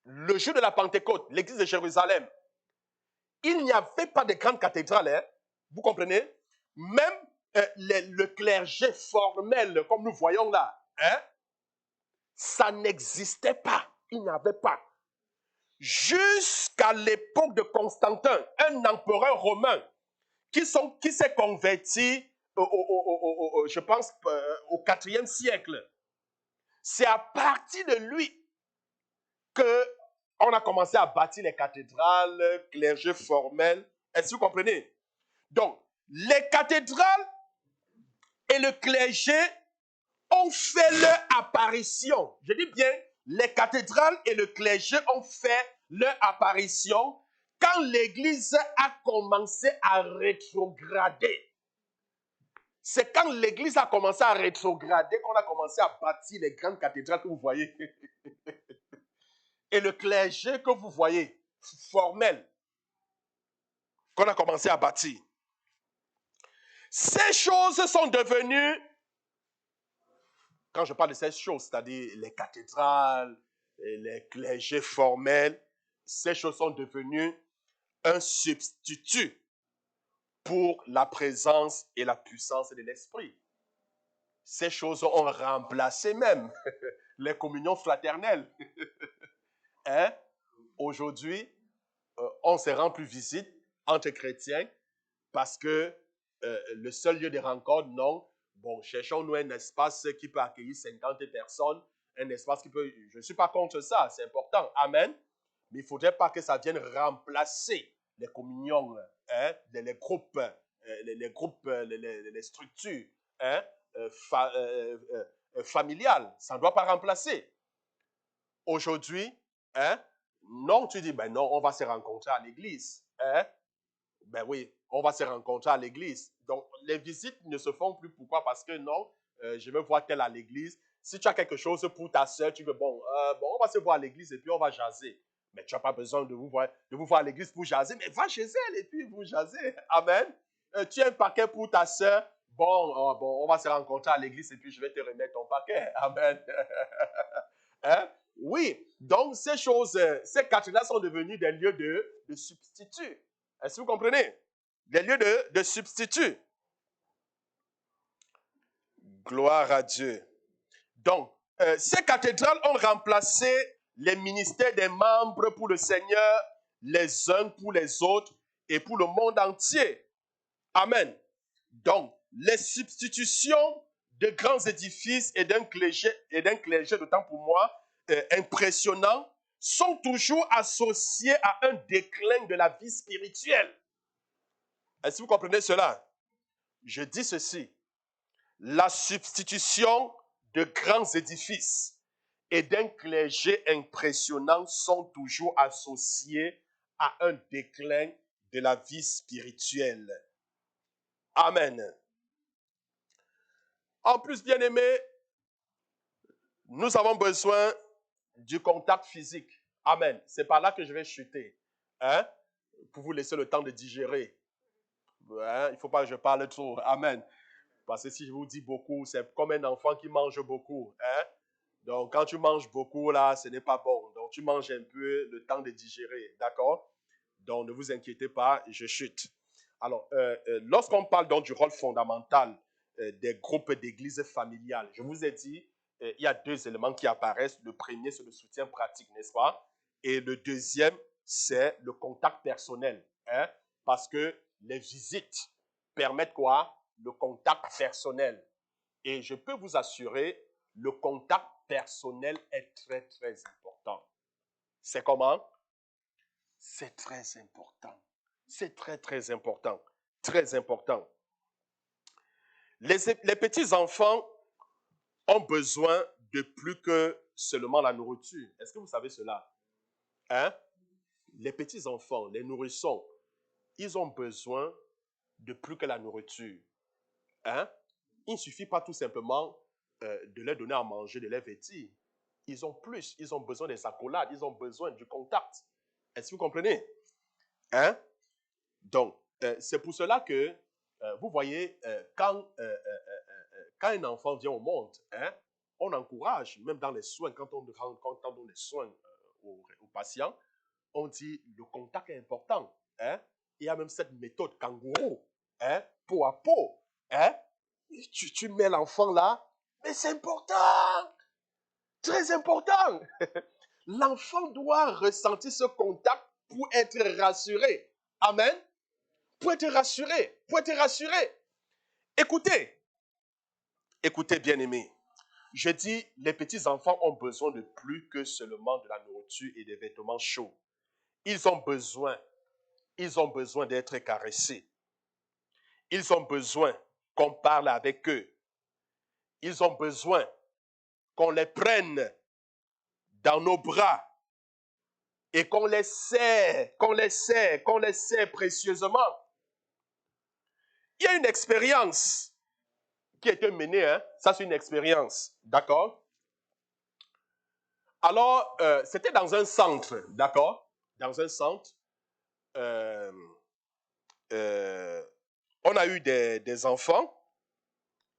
le jour de la Pentecôte, l'Église de Jérusalem, il n'y avait pas de grande cathédrale, hein? Vous comprenez? Même le clergé formel, comme nous voyons là, hein? Ça n'existait pas. Il n'y avait pas. Jusqu'à l'époque de Constantin, un empereur romain qui s'est converti, je pense, au IVe siècle. C'est à partir de lui qu'on a commencé à bâtir les cathédrales, clergé formel. Est-ce que vous comprenez? Donc, les cathédrales et le clergé ont fait leur apparition. Je dis bien, les cathédrales et le clergé ont fait leur apparition quand l'Église a commencé à rétrograder. C'est quand l'Église a commencé à rétrograder qu'on a commencé à bâtir les grandes cathédrales que vous voyez. Et le clergé que vous voyez, formel, qu'on a commencé à bâtir. Ces choses sont devenues, quand je parle de ces choses, c'est-à-dire les cathédrales, les clergés formels, ces choses sont devenues un substitut pour la présence et la puissance de l'Esprit. Ces choses ont remplacé même les communions fraternelles. Hein? Aujourd'hui, on ne se rend plus visite entre chrétiens parce que le seul lieu de rencontre, non. Bon, cherchons-nous un espace qui peut accueillir 50 personnes, un espace qui peut... Je ne suis pas contre ça, c'est important. Amen. Mais il ne faudrait pas que ça vienne remplacer les communions, hein, les groupes, les structures hein, familiales. Ça ne doit pas remplacer. Aujourd'hui, hein, non, tu dis, ben non, on va se rencontrer à l'église. Hein? Ben oui, on va se rencontrer à l'église. Donc, les visites ne se font plus. Pourquoi? Parce que non, je vais voir tel à l'église. Si tu as quelque chose pour ta soeur, tu dis, bon, on va se voir à l'église et puis on va jaser. Mais tu n'as pas besoin de vous voir à l'église pour jaser. Mais va chez elle et puis vous jasez. Amen. Tu as un paquet pour ta soeur. Bon, on va se rencontrer à l'église et puis je vais te remettre ton paquet. Amen. Hein? Oui, donc ces choses, ces quatre-là sont devenus des lieux de substitut. Est-ce que vous comprenez? Des lieux de substitut. Gloire à Dieu. Donc, ces cathédrales ont remplacé les ministères des membres pour le Seigneur, les uns pour les autres et pour le monde entier. Amen. Donc, les substitutions de grands édifices et d'un clergé d'autant pour moi impressionnant, sont toujours associées à un déclin de la vie spirituelle. Est-ce que vous comprenez cela? Je dis ceci. La substitution de grands édifices et d'un clergé impressionnant sont toujours associées à un déclin de la vie spirituelle. Amen. En plus, bien-aimés, nous avons besoin du contact physique. Amen. C'est par là que je vais chuter. Hein? Pour vous laisser le temps de digérer. Hein? Il ne faut pas que je parle trop. Amen. Parce que si je vous dis beaucoup, c'est comme un enfant qui mange beaucoup. Hein? Donc, quand tu manges beaucoup, là, ce n'est pas bon. Donc, tu manges un peu le temps de digérer. D'accord? Donc, ne vous inquiétez pas, je chute. Alors, lorsqu'on parle donc du rôle fondamental des groupes d'églises familiales, je vous ai dit, il y a deux éléments qui apparaissent. Le premier, c'est le soutien pratique, n'est-ce pas? Et le deuxième, c'est le contact personnel. Hein? Parce que les visites permettent quoi? Le contact personnel. Et je peux vous assurer, le contact personnel est très, très important. C'est comment? C'est très important. C'est très, très important. Très important. Les petits-enfants ont besoin de plus que seulement la nourriture. Est-ce que vous savez cela? Hein? Les petits-enfants, les nourrissons, ils ont besoin de plus que la nourriture. Hein? Il ne suffit pas tout simplement de leur donner à manger, de les vêtir. Ils ont plus, ils ont besoin des accolades, ils ont besoin du contact. Est-ce que vous comprenez? Hein? Donc, c'est pour cela que, vous voyez, quand un enfant vient au monde, hein, on encourage, même dans les soins, quand on donne les soins aux patients, on dit le contact est important. Hein? Il y a même cette méthode kangourou, hein, peau à peau. Hein? Tu mets l'enfant là, mais c'est important, très important. L'enfant doit ressentir ce contact pour être rassuré. Amen. Pour être rassuré, pour être rassuré. Écoutez, bien-aimés. Je dis, les petits-enfants ont besoin de plus que seulement de la nourriture et des vêtements chauds. Ils ont besoin d'être caressés. Ils ont besoin qu'on parle avec eux. Ils ont besoin qu'on les prenne dans nos bras et qu'on les sert précieusement. Il y a une expérience qui a été menée, hein? Ça c'est une expérience, d'accord? Alors, c'était dans un centre, d'accord? Dans un centre, on a eu des enfants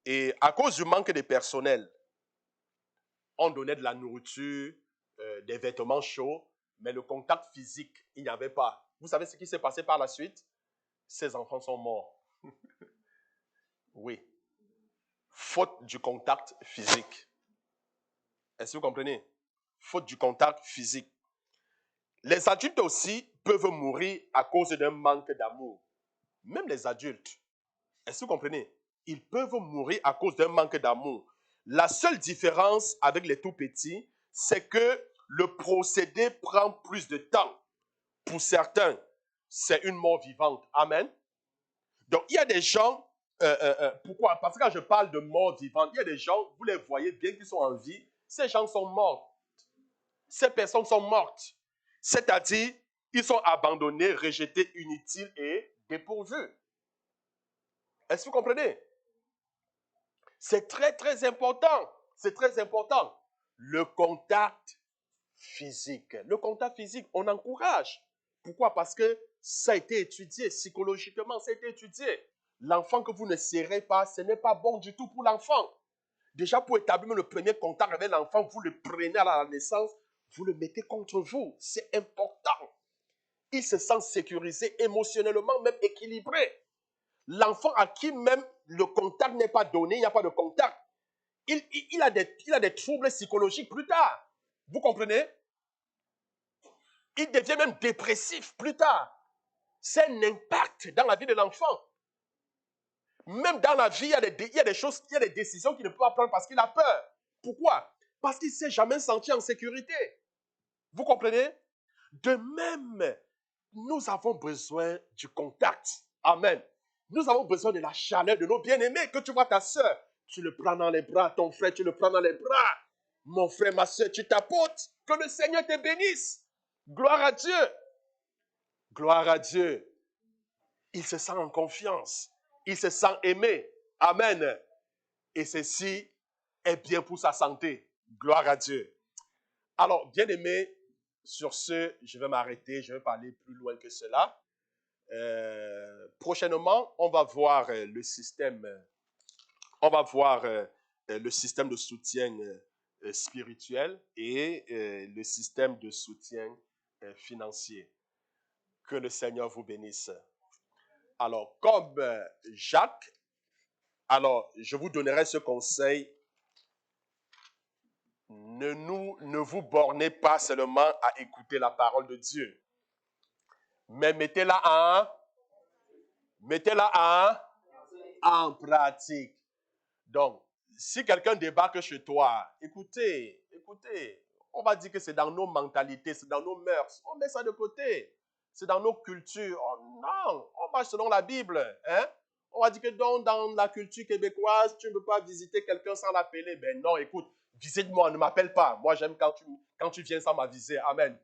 et à cause du manque de personnel, on donnait de la nourriture, des vêtements chauds, mais le contact physique, il n'y avait pas. Vous savez ce qui s'est passé par la suite? Ces enfants sont morts. Oui. Faute du contact physique. Est-ce que vous comprenez? Faute du contact physique. Les adultes aussi peuvent mourir à cause d'un manque d'amour. Même les adultes. Est-ce que vous comprenez? Ils peuvent mourir à cause d'un manque d'amour. La seule différence avec les tout petits, c'est que le procédé prend plus de temps. Pour certains, c'est une mort vivante. Amen. Donc, il y a des gens, pourquoi? Parce que quand je parle de mort vivante, il y a des gens, vous les voyez bien qu'ils sont en vie, ces gens sont morts. Ces personnes sont mortes. C'est-à-dire, ils sont abandonnés, rejetés, inutiles et dépourvus. Est-ce que vous comprenez? C'est très, très important. C'est très important. Le contact physique. Le contact physique, on encourage. Pourquoi? Parce que ça a été étudié, psychologiquement, ça a été étudié. L'enfant que vous ne serrez pas, ce n'est pas bon du tout pour l'enfant. Déjà, pour établir le premier contact avec l'enfant, vous le prenez à la naissance, vous le mettez contre vous. C'est important. Il se sent sécurisé, émotionnellement, même équilibré. L'enfant à qui même le contact n'est pas donné, il n'y a pas de contact, il a des troubles psychologiques plus tard. Vous comprenez? Il devient même dépressif plus tard. C'est un impact dans la vie de l'enfant. Même dans la vie, il y a des choses, il y a des décisions qu'il ne peut pas prendre parce qu'il a peur. Pourquoi? Parce qu'il ne s'est jamais senti en sécurité. Vous comprenez? De même, nous avons besoin du contact. Amen. Nous avons besoin de la chaleur de nos bien-aimés. Que tu vois ta soeur, tu le prends dans les bras. Ton frère, tu le prends dans les bras. Mon frère, ma soeur, tu t'apportes. Que le Seigneur te bénisse. Gloire à Dieu. Gloire à Dieu. Il se sent en confiance. Il se sent aimé. Amen. Et ceci est bien pour sa santé. Gloire à Dieu. Alors, bien-aimés, sur ce, je vais m'arrêter. Je vais parler plus loin que cela. Prochainement, on va voir le système. On va voir le système de soutien spirituel et le système de soutien financier. Que le Seigneur vous bénisse. Alors, comme Jacques, alors je vous donnerai ce conseil. Ne vous bornez pas seulement à écouter la parole de Dieu, mais mettez-la en pratique. Donc, si quelqu'un débarque chez toi, écoutez, on va dire que c'est dans nos mentalités, c'est dans nos mœurs. On met ça de côté. C'est dans nos cultures. Oh, non, on marche selon la Bible. Hein? On va dire que dans la culture québécoise, tu ne peux pas visiter quelqu'un sans l'appeler. Ben non, écoute, visite-moi, ne m'appelle pas. Moi, j'aime quand tu viens sans m'aviser. Amen.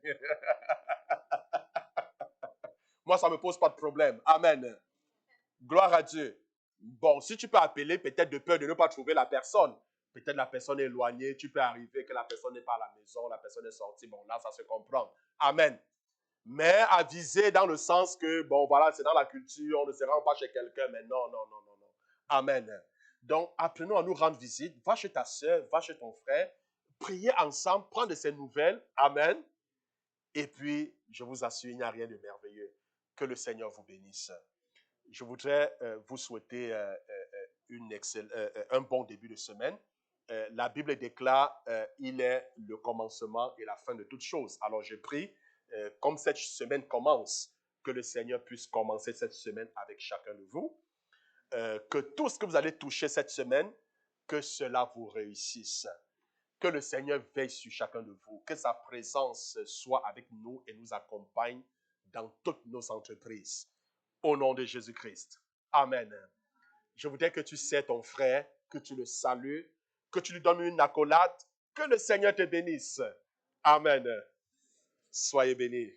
Moi, ça ne me pose pas de problème. Amen. Gloire à Dieu. Bon, si tu peux appeler, peut-être de peur de ne pas trouver la personne. Peut-être la personne est éloignée, tu peux arriver que la personne n'est pas à la maison, la personne est sortie. Bon, là, ça se comprend. Amen. Mais aviser dans le sens que, bon, voilà, c'est dans la culture, on ne se rend pas chez quelqu'un, mais non. Amen. Donc, apprenons à nous rendre visite. Va chez ta soeur, va chez ton frère. Priez ensemble, prends de ses nouvelles. Amen. Et puis, je vous assure, il n'y a rien de merveilleux. Que le Seigneur vous bénisse. Je voudrais vous souhaiter un bon début de semaine. La Bible déclare il est le commencement et la fin de toutes choses. Alors je prie, comme cette semaine commence, que le Seigneur puisse commencer cette semaine avec chacun de vous. Que tout ce que vous allez toucher cette semaine, que cela vous réussisse. Que le Seigneur veille sur chacun de vous. Que sa présence soit avec nous et nous accompagne dans toutes nos entreprises. Au nom de Jésus-Christ. Amen. Je voudrais que tu sais ton frère, que tu le salues, que tu lui donnes une accolade, que le Seigneur te bénisse. Amen. Soyez bénis.